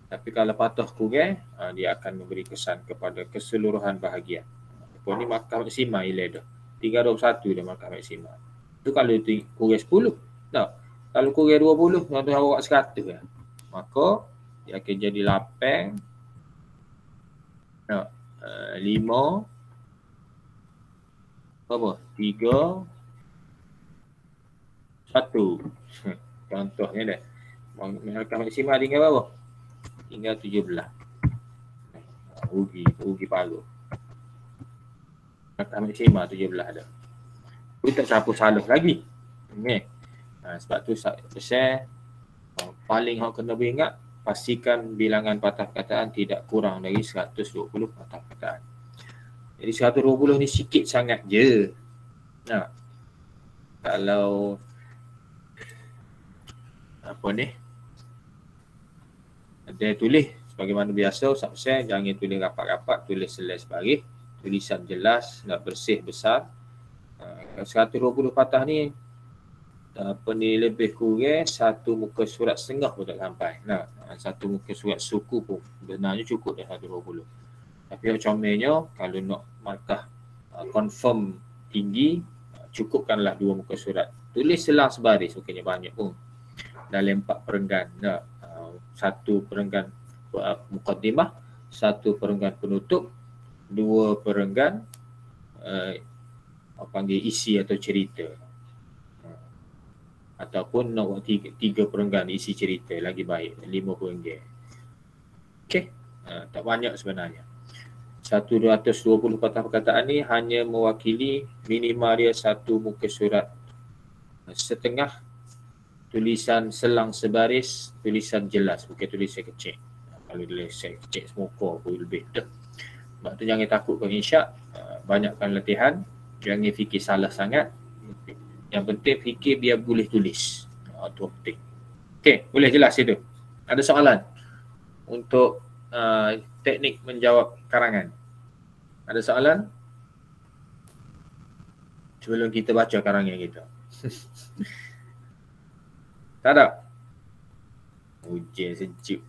Tapi kalau patah kurang, dia akan memberi kesan kepada keseluruhan bahagian. Apa ni markah maksima ialah dah. 321 dia markah maksima. Tu kalau kurang 10. Tak. Kalau kurang 20, contoh awak 100 ya. Maka dia akan jadi 8. 5. Berapa? 3. 1. Contohnya dah. Markah maksima tinggal berapa? Tinggal 17. Rugi paruh. Markah maksima 17 dah. Tu tak siapa salah lagi. Sebab tu saya paling hak kena beringat, pastikan bilangan patah perkataan tidak kurang dari 120 patah perkataan. Jadi 120 ni sikit sangat je. Kalau apa ni? Dia tulis sebagaimana biasa, saya jangan tulis rapat-rapat, tulis selesai baris, tulisan jelas, nak bersih besar. 120 patah ni lebih kurang satu muka surat setengah pun tak sampai. Satu muka surat suku pun benarnya cukup dah 120. Tapi yang comelnya kalau nak markah confirm tinggi, cukupkanlah 2 muka surat. Tulis selang sebaris, bukannya banyak pun. Dalam 4 perenggan. 1 perenggan mukaddimah, 1 perenggan penutup, 2 perenggan panggil isi atau cerita. Ataupun nak buat 3 perenggan isi cerita, lagi baik, 5 perenggan. Okey, tak banyak sebenarnya. 120 patah perkataan ni hanya mewakili minimal dia satu muka surat setengah, tulisan selang sebaris, tulisan jelas, bukan tulisan kecil. Kalau tulisan kecil semuka pun lebih dah. Sebab tu jangan takut kau insya, banyakkan latihan, jangan fikir salah sangat. Yang penting fikir biar boleh tulis. Itu penting. Okey, boleh jelas itu. Ada soalan untuk teknik menjawab karangan? Ada soalan? Sebelum kita baca karangan kita. Tak ada? Hujan sejuk.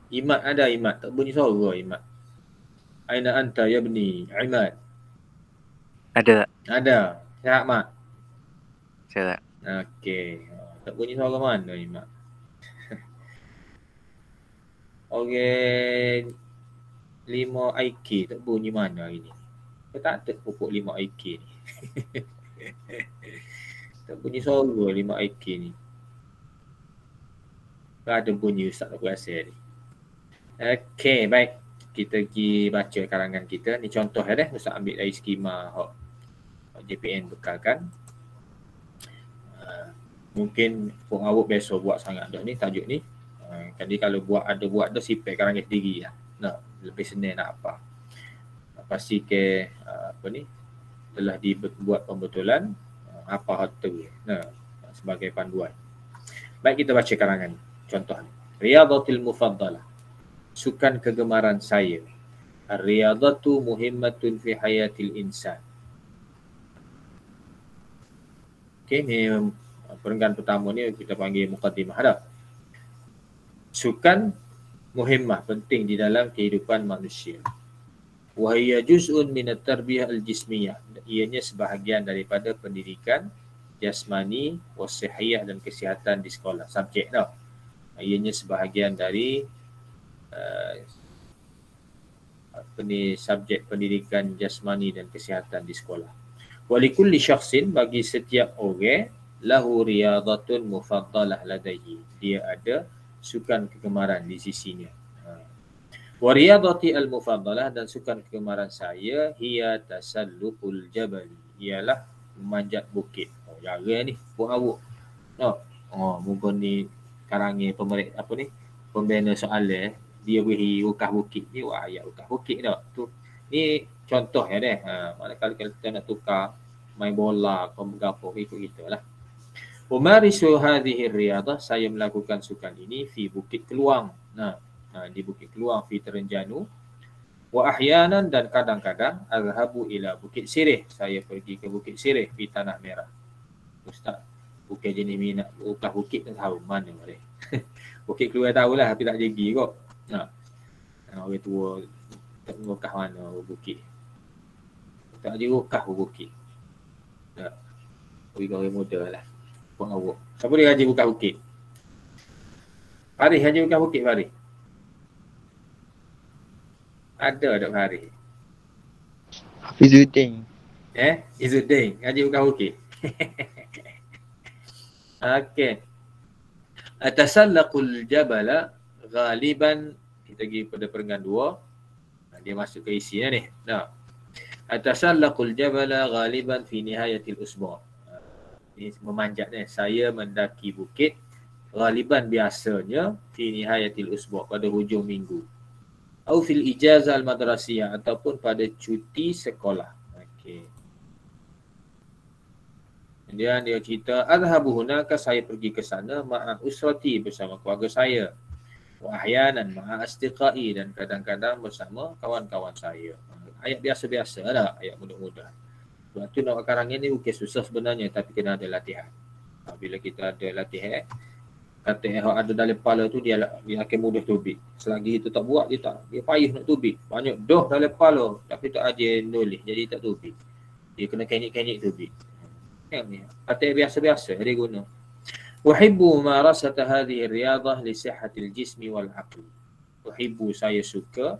Imad ada, Imad. Tak bunyi suara Imad. Aina anta ya bni Imad? Ada tak? Ada. Sihat Mak? Saya tak. Okey. Tak bunyi suara mana Imad? Okey. 5 IK tak bunyi mana hari ni? Kau tak ada pokok 5 IK ni. Tak bunyi suara 5 IK ni. Tak ada bunyi Ustaz tak berasa ni. Okey, baik. Kita pergi baca karangan kita. Ni contoh ya, Ustaz ambil dari skema JPN bekalkan. Mungkin Pung Awuk biasa buat sangat dah ni tajuk ni. Jadi kalau buat dah sipek karangan sendiri lah. Nah, lebih senang nak apa. Pasti ke telah dibuat pembetulan apa harta sebagai panduan. Baik, kita baca karangan. Contoh ni. Riyadatul mufaddalah. Sukan kegemaran saya. Ar-riyadatu muhimmatun fi hayatil insan. Okey, ni perenggan pertama ni kita panggil muqaddimah dah. Sukan muhimmah, penting di dalam kehidupan manusia. Wa hiya juz'un min at-tarbiyah al-jismiyah. Ianya sebahagian daripada pendidikan jasmani, wasihiyah dan kesihatan di sekolah. Subjek dah. Ianya sebahagian dari subjek pendidikan jasmani dan kesihatan di sekolah. Wa likulli syakhsin, bagi setiap orang, lahu riyadatun mufaddalah ladaihi. Dia ada sukan kegemaran di sisinya. Wa riyadati al-mufaddalah, dan sukan kegemaran saya, hiya tasallukul jabal, ialah memanjat bukit. Jaga ni Pung Awuk. Muka ni karangi pembina soalan dia beri ukah bukit ni, ayat ukah bukit dah. Tu ni contoh ya deh. Mana kalau kita nak tukar main bola kau bergapo ikut gitulah. Umarisu hadhihi riyadah, saya melakukan sukan ini fi Bukit Keluang. Di Bukit Keluang fi Terengganu. Wa ahyanan, dan kadang-kadang azhabu ila Bukit Sirih, saya pergi ke Bukit Sirih fi Tanah Merah. Ustaz, bukan jenis minat ukah bukit tak tahu mana boleh. Bukit Keluang tahulah tapi tak jegi kok. Orang tua tak ukah mana bukit. Tak ada ukah bukit. Tak. Orang muda lah. Pung Awuk. Siapa dia haji buka bukit? Faris haji buka bukit, Faris? Ada tak Faris? Hafizuddin. Izzuddin haji buka bukit. Okey. Atasallaqul jabala ghaliban, kita pergi pada perenggan 2. Dia masuk ke isinya ni. Atasallaqul jabala ghaliban fi nihayatil usbu'. Ini memanjat ni. Saya mendaki bukit ghaliban, biasanya fi nihayatil usbu', pada hujung minggu. Au fil ijazah al-madrasiyah, ataupun pada cuti sekolah. Okey. Kemudian dia cerita, adhabu hunaka, saya pergi ke sana ma'a usrati, bersama keluarga saya. Wa ahyanan ma'a asdiqai, dan kadang-kadang bersama kawan-kawan saya. Ayat biasa-biasa lah, ayat mudah-mudah. Sebab tu nak karangan ni bukan susah sebenarnya, tapi kena ada latihan. Bila kita ada latihan, kata yang ada dalam kepala tu dia akan mudah tubik. Selagi itu tak buat, dia payah nak tubik. Banyak doh dalam kepala, tapi tak ada nulis, jadi tak tubik. Dia kena kenyik-kenyik tubik. Kata yang biasa-biasa dia guna. Uhibbu marasata hadhihi riyadah li sihhatil jismi wal aqli. Uhibbu, saya suka,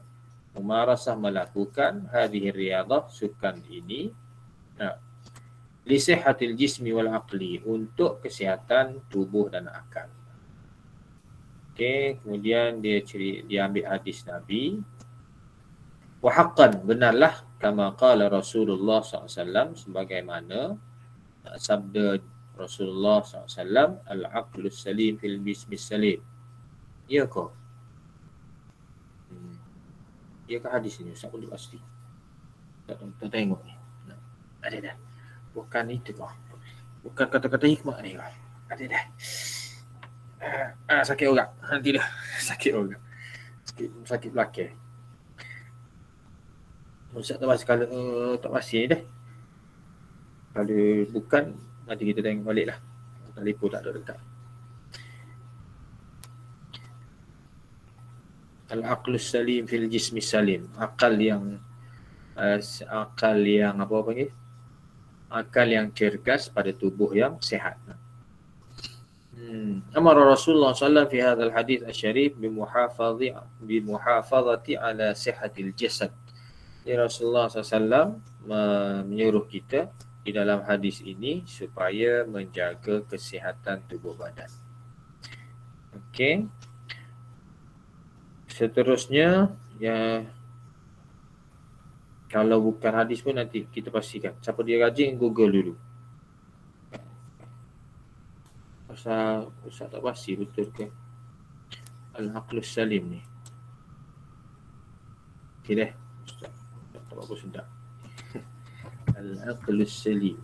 memarasah, melakukan, hadhihi riyadah, sukan ini, li sihhatil jismi wal aqli, untuk kesihatan tubuh dan akal. Okey, kemudian dia ambil hadis Nabi. Wa haqqan, benarlah, kama qala Rasulullah SAW, sebagaimana sabda Rasulullah SAW, al-aqlus salim fil jismis salim. Ya ke? Ya ke hadis ini? Ustaz boleh pasti. Tak tengok ni. Ada dah. Bukan itu kau. Bukan kata-kata hikmah ni kau. Ada dah. Sakit orang. Nanti dah. Sakit orang. Sakit belakang. Ustaz tak pasti kalau tak pasti dah. Kalau bukan, nanti kita tengok balik lah. Telefon tak ada dekat. Al-aqlus salim fil jismi salim. Akal yang apa panggil? Akal yang cergas pada tubuh yang sihat. Amara Rasulullah SAW fi hadzal hadis asy-syarif bimuhafazati ala sihhatil jasad. Ya, Rasulullah SAW menyuruh kita di dalam hadis ini supaya menjaga kesihatan tubuh badan. Okey. Seterusnya, ya, kalau bukan hadis pun nanti kita pastikan. Siapa dia rajin, Google dulu. Ustaz tak pasti betul ke al-aqlus salim ni. Okey dah. Ustaz tak apa sedap. Al-aqlus salim.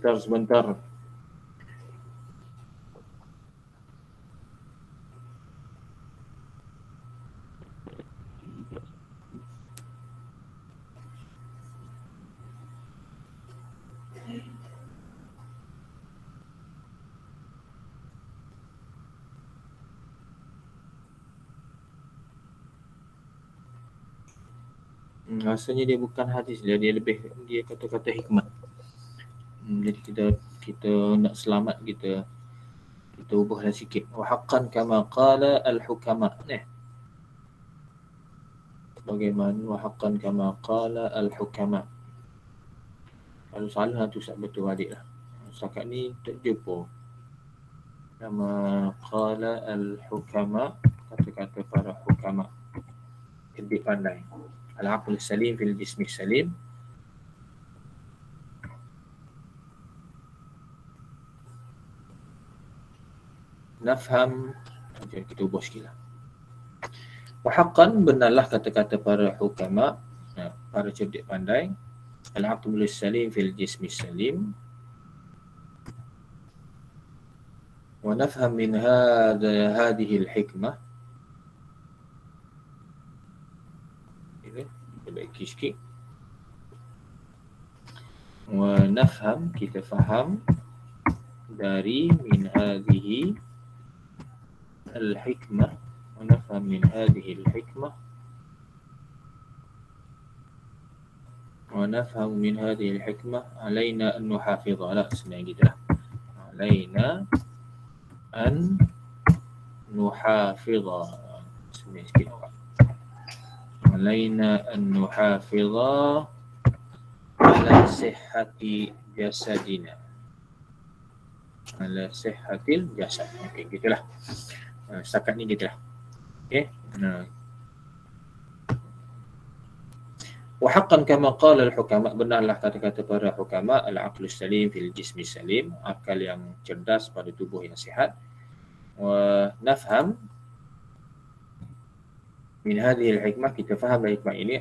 Sebentar. Rasanya dia bukan hadis, dia kata-kata hikmat. Jadi kita nak selamat, kita ubahlah sikit. Wa haqqan kama qala al-hukama. Bagaimana wa haqqan kama qala al-hukama. Kalau salah tu tak betul balik lah. Setakat ni tak jumpa nama qala al-hukama, kata-kata para hukama. Cerdik pandai. Al-aql salim fil jismi salim. Nafham. Kita ubah sikit lah. Wa haqqan, benarlah kata-kata para hukama, para cerdik pandai. Al-aql salim fil jismi salim. Wa nafham min hadhihi al-hikmah. Ini baiki sikit. Wa nafham, kita faham dari min hadhihi al-hikmah. Wa nafham min hadhihi al-hikmah. Wa nafham min hadhihi al-hikmah alaina an nuhafidha. Lah sebenarnya gitu lah. Alaina an nuhafidha. Sebenarnya sikit orang. Alaina an nuhafidha ala sihhati jasadina. Ala sihhatil jasad. Okey, gitulah. Setakat ni gitulah. Okey. Wa haqqan kama qala al-hukama, benarlah kata-kata para hukama, al-aqlu salim fil jismi salim, akal yang cerdas pada tubuh yang sihat. Wa nafham min hadhihi al-hikmah, kita faham dari hikmah ini,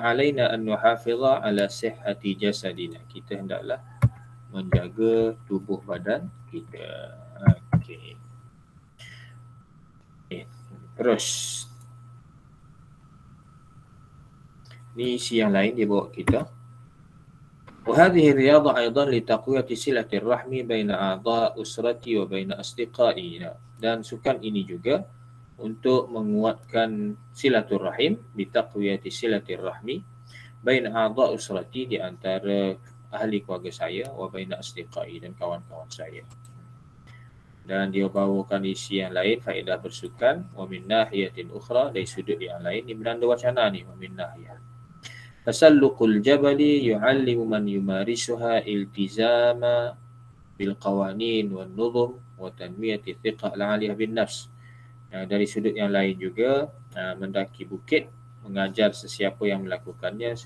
alaina an nuhafidha ala sihhati jasadina, kita hendaklah menjaga tubuh badan kita. Okey. Terus ni isi yang lain dia bawa kita. Wa hadhihi riyadhah aidan li taqwiyati silati rahmi baina a'dha usrati wa baina asdiqaina. Dan sukan ini juga untuk menguatkan silaturrahim, bi taqwiyati silati rahmi baina a'dha usrati, di antara ahli keluarga saya, wa baina asdiqai, dan kawan-kawan saya. Dan dia bawakan isi yang lain, faedah bersukan, wa min nahiyatin ukhra, dari sudut yang lain, ni beranda wacana ni, wa min nahiyah. Tasalluqul jabali yu'allimu man yumarisuha iltizama bil qawanin wan nuzum wa tanmiyati thiqah al-aliyah bin nafs. Dari sudut yang lain juga, mendaki bukit mengajar sesiapa yang melakukannya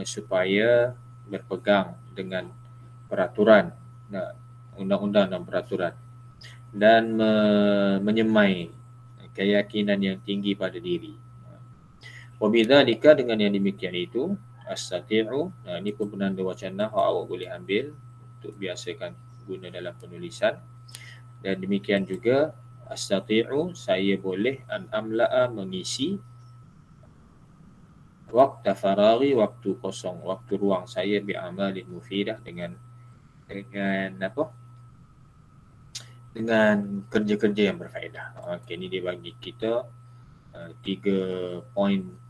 supaya berpegang dengan peraturan, undang-undang dan peraturan, dan menyemai keyakinan yang tinggi pada diri. Wabidzalika, dengan yang demikian itu, astati'u, ini pun penanda wacana awak boleh ambil untuk biasakan guna dalam penulisan. Dan demikian juga, astati'u, saya boleh an amla'a, mengisi waktu faraghi, waktu kosong, waktu ruang saya, bi'amalin mufidah, dengan apa? Dengan kerja-kerja yang berfaedah. Okey, ini dia bagi kita 3 poin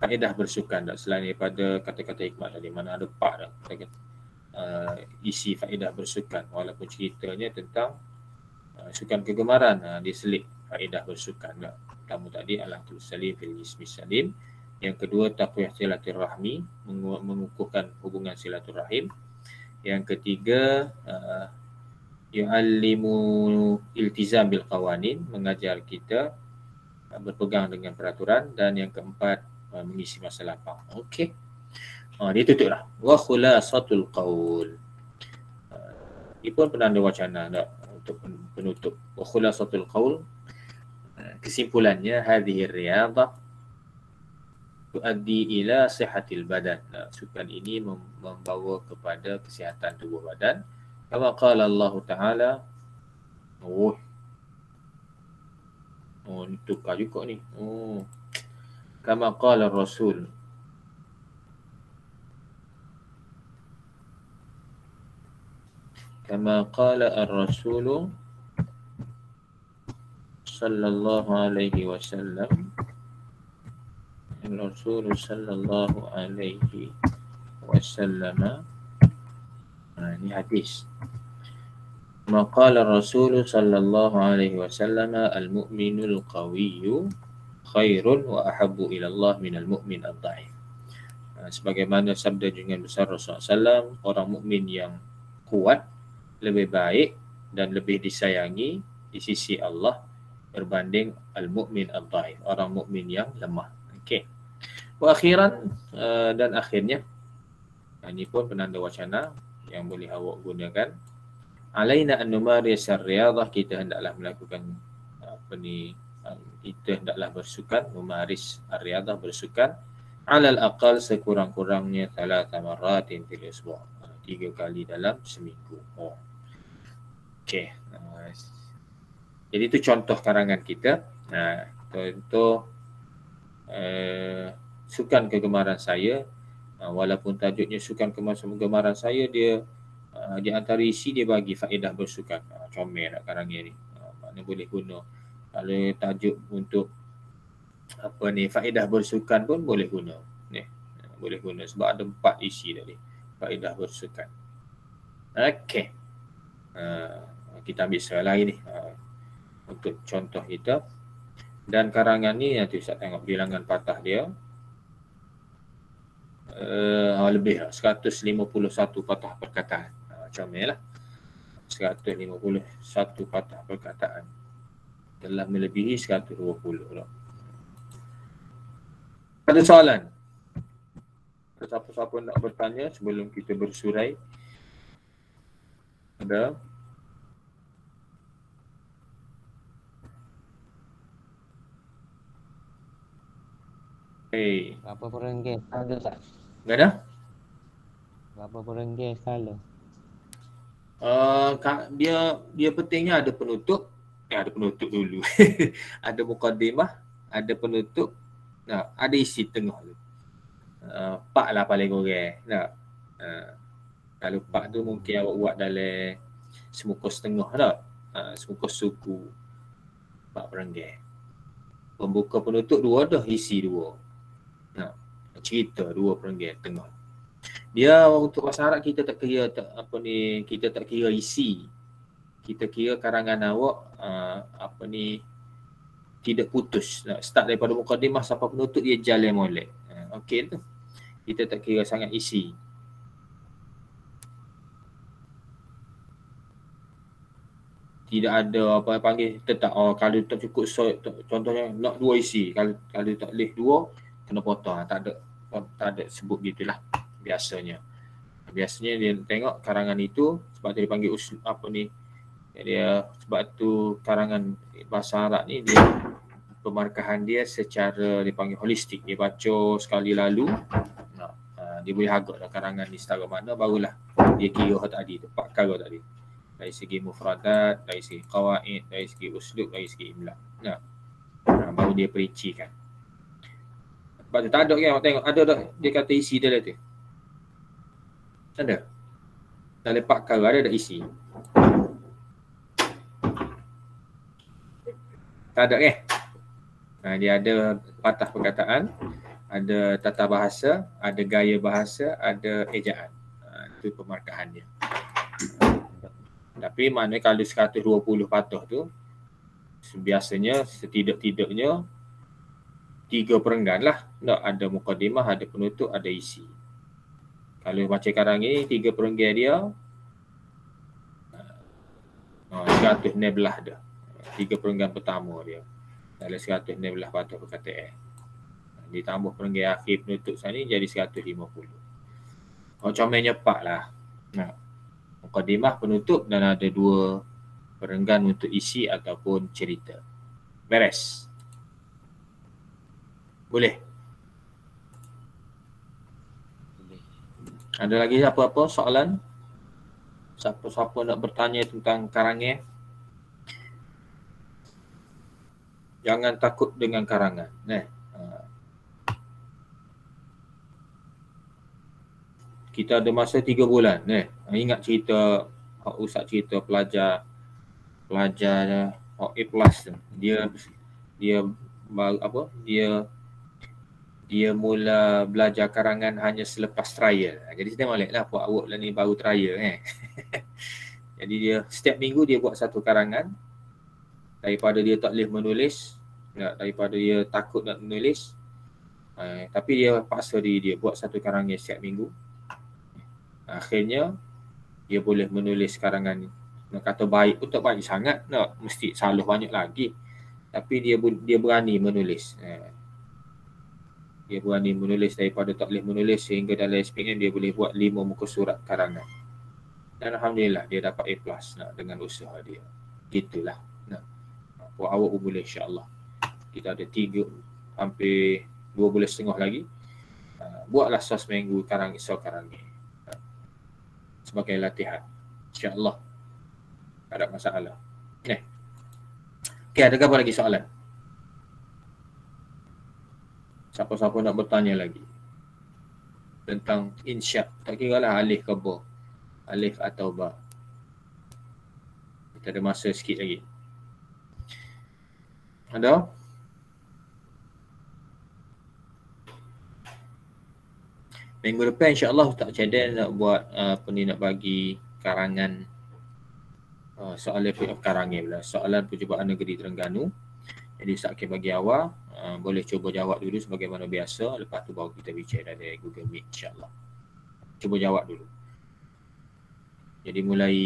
faedah bersukan, tak selain daripada kata-kata hikmah tadi, mana ada 4 dah isi faedah bersukan, walaupun ceritanya tentang sukan kegemaran, diselit faedah bersukan. Pertama tadi al-aqlu salim fil jismi salim, yang kedua taqwiyah silaturrahmi, mengukuhkan hubungan silaturrahim, yang ketiga yu'allimu iltizam bil qawanin, mengajar kita berpegang dengan peraturan, dan yang keempat mengisi masa lapang. Okey. Dia tutuplah. Wa khulasatul qaul. Ini pun penanda wacana untuk penutup. Wa khulasatul qaul, kesimpulannya, hadhihi riyadhah tuaddi ila sihatil badan. Sukan ini membawa kepada kesihatan tubuh badan. Kama qala Allah Ta'ala, ni tukar juga ni. Kama qala Rasul, kama qala ar-Rasulu sallallahu alaihi wasallam, Rasul sallallahu alaihi wasallam. Ini hadis. Maqala Rasul sallallahu alaihi wasallam, al-mu'minul qawiyyu khairun wa ahabbu ila Allah minal mu'min ad-dha'if. Sebagaimana sabda junjungan besar Rasulullah SAW, orang mukmin yang kuat lebih baik dan lebih disayangi di sisi Allah berbanding al-mu'min ad-dha'if, orang mukmin yang lemah. Okey. Wa akhiran, dan akhirnya, ini pun penanda wacana yang boleh awak gunakan. Alaina an numaris ar-riyadhah, kita hendaklah melakukan kita hendaklah bersukan, memaris ar-riyadhah, bersukan, alal aqal, sekurang-kurangnya 3 marratin fil usbu', 3 kali dalam seminggu. Okey. Jadi itu contoh karangan kita. Contoh sukan kegemaran saya, walaupun tajuknya sukan kegemaran saya, dia di antara isi dia bagi faedah bersukan. Comel nak karangnya ni. Maknanya boleh guna. Kalau tajuk untuk faedah bersukan pun boleh guna. Boleh guna sebab ada 4 isi tadi. Faedah bersukan. Okey. Kita ambil sekali lagi ni untuk contoh kita. Dan karangan ni nanti Ustaz tengok bilangan patah dia. Lebih 151 patah perkataan. Comel lah. 151 patah perkataan. Telah melebihi 120 lah. Ada soalan? Siapa-siapa nak bertanya sebelum kita bersurai? Ada? Hey, Berapa perenggan sekala tak? enggak ada? Berapa perenggan sekala? Dia pentingnya ada penutup. Ada penutup dulu. Ada mukadimah, ada penutup. Nah, ada isi tengah tu. Pak lah paling kurang. Nah, kalau pak tu mungkin awak buat dalam semuka setengah tak? Semuka suku. Pak perenggan. Pembuka penutup dua dah, isi dua. Nah, cerita dua perenggan tengah. Dia untuk bahasa Arab kita tak kira kita tak kira isi. Kita kira karangan awak tidak putus. Start daripada mukadimah sampai penutup dia jalan molek. Okey tu. Kita tak kira sangat isi. Tidak ada apa panggil tetap kalau tak cukup contohnya nak dua isi, kalau tak boleh dua kena potong. Tak ada sebut gitulah biasanya. Biasanya dia tengok karangan itu sebab dia dipanggil dia sebab tu karangan bahasa Arab ni dia pemarkahan dia secara dipanggil holistik. Dia baca sekali lalu, dia boleh agak karangan ni setara mana, barulah dia kira tadi tu, 4 perkara tadi. Dari segi mufradat, dari segi qawaid, dari segi uslub, dari segi imla. Baru dia perincikan. Sebab tu tak ada kan, awak tengok ada tak dia kata isi dia tu? Ada. Dalam 4 perkara ada isi. Tak ada kan? Dia ada patah perkataan, ada tata bahasa, ada gaya bahasa, ada ejaan. Itu pemarkahannya. Tapi maknanya kalau 120 patah tu, biasanya setidak-tidaknya 3 perenggan lah. Tak, ada mukadimah, ada penutup, ada isi. Kalau macam karang ni 3 perenggan dia 116 dah. 3 perenggan pertama dia dalam 116 patah perkataan. Ditambah perenggan akhir penutup sana jadi 150. Comel nyepak lah. Mukadimah, penutup dan ada 2 perenggan untuk isi ataupun cerita. Beres? Boleh? Ada lagi apa-apa soalan? Siapa-siapa nak bertanya tentang karangan? Jangan takut dengan karangan. Kita ada masa 3 bulan. Ingat cerita Ustaz cerita pelajar A+ dia mula belajar karangan hanya selepas trial. Jadi kita maliklah buat awak lah ni baru trial Jadi dia setiap minggu dia buat satu karangan. Daripada dia tak boleh menulis, daripada dia takut nak menulis, tapi dia paksa diri dia buat satu karangan setiap minggu. Akhirnya dia boleh menulis karangan ni. Nak kata baik pun tak baik sangat, mesti salah banyak lagi. Tapi dia berani menulis. Dia berani menulis daripada tak boleh menulis, sehingga dalam SPM dia boleh buat 5 muka surat karangan. Dan alhamdulillah dia dapat A+ dengan usaha dia. Gitulah. Buat awak pun boleh insya-Allah. Kita ada 3 hampir 2 bulan setengah lagi. Buatlah seminggu karang ni. Sebagai latihan. InsyaAllah. Tak ada masalah. Okey, adakah apa lagi soalan? Siapa-siapa nak bertanya lagi? Tentang insya. Tak kira lah alif ke ba. Alif atau ba. Kita ada masa sikit lagi. Ada? Minggu depan insya-Allah Ustaz Cadel nak buat nak bagi karangan soalan karangan pula. Soalan percubaan negeri Terengganu. Jadi Ustaz akan bagi awal, boleh cuba jawab dulu sebagaimana biasa, lepas tu baru kita bicara dari Google Meet insya-Allah. Cuba jawab dulu. Jadi mulai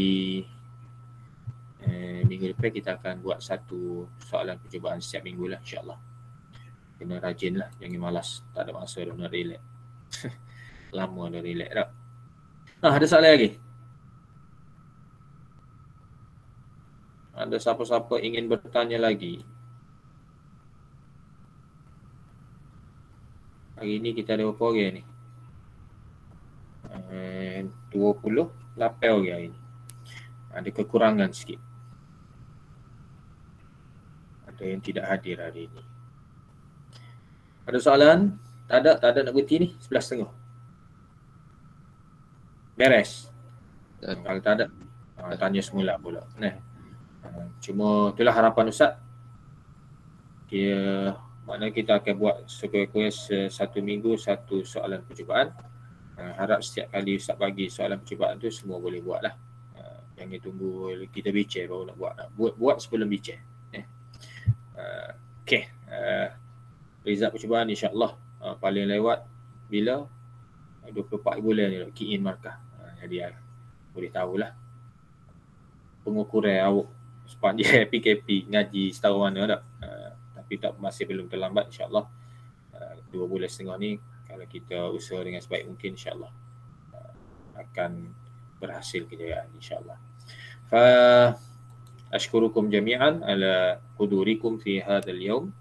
minggu depan kita akan buat satu soalan percubaan setiap minggu lah insya-Allah. Kena rajin lah, jangan malas. Tak ada masa dah nak relax. Lama dah relax dah. Ada soalan lagi? Ada siapa-siapa ingin bertanya lagi? Hari ni kita ada berapa orang ni? 28 orang hari ni. Ada kekurangan sikit. Ada yang tidak hadir hari ni. Ada soalan? Tak ada nak berhenti ni? 11.30. Beres? Kalau tak ada, tanya semula pula. Cuma itulah harapan Ustaz. Maknanya kita akan buat sekurang-kurangnya satu minggu satu soalan percubaan. Harap setiap kali Ustaz bagi soalan percubaan tu semua boleh buat lah. Jangan tunggu kita bincang baru nak buat. Buat sebelum bincang. Okey. Result percubaan insya-Allah paling lewat bila 24 bulan ni key in markah. Jadi boleh tahulah pengukuran awak sebab dia PKP ngaji setahun mana dah. Tapi masih belum terlambat insya-Allah. 2 bulan setengah ni kalau kita usaha dengan sebaik mungkin insya-Allah akan berhasil kejayaan insya-Allah. Fa ashkurukum jami'an ala hudurikum fi hadzal yawm.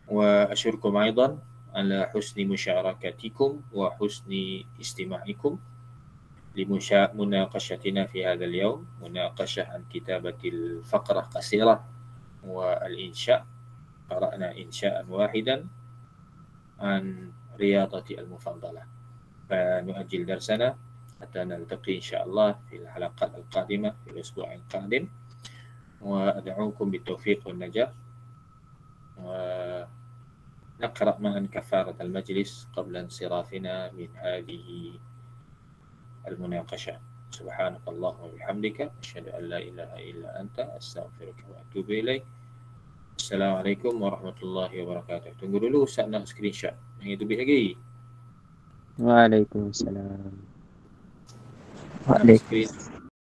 وأشكركم أيضا على حسن مشاركتكم وحسن استماعكم لمناقشتنا في هذا اليوم. مناقشة عن كتابة الفقرة قصيرة والإنشاء. قرأنا إنشاء واحدا عن رياضة المفضلة. فنؤجل درسنا حتى نلتقي إن شاء الله في الحلقات القادمة في الأسبوع القادم. وأدعوكم بالتوفيق والنجاح. ونقرأ معا كفارة المجلس قبل انصرافنا من هذه المناقشة. سبحانك اللهم وبحمدك أشهد أن لا إله إلا أنت أستغفرك وأتوب إليك. السلام عليكم ورحمة الله وبركاته. Tunggu dulu Ustaz nak screenshot. Yang itu lagi. Waalaikumsalam. Waalaikumsalam.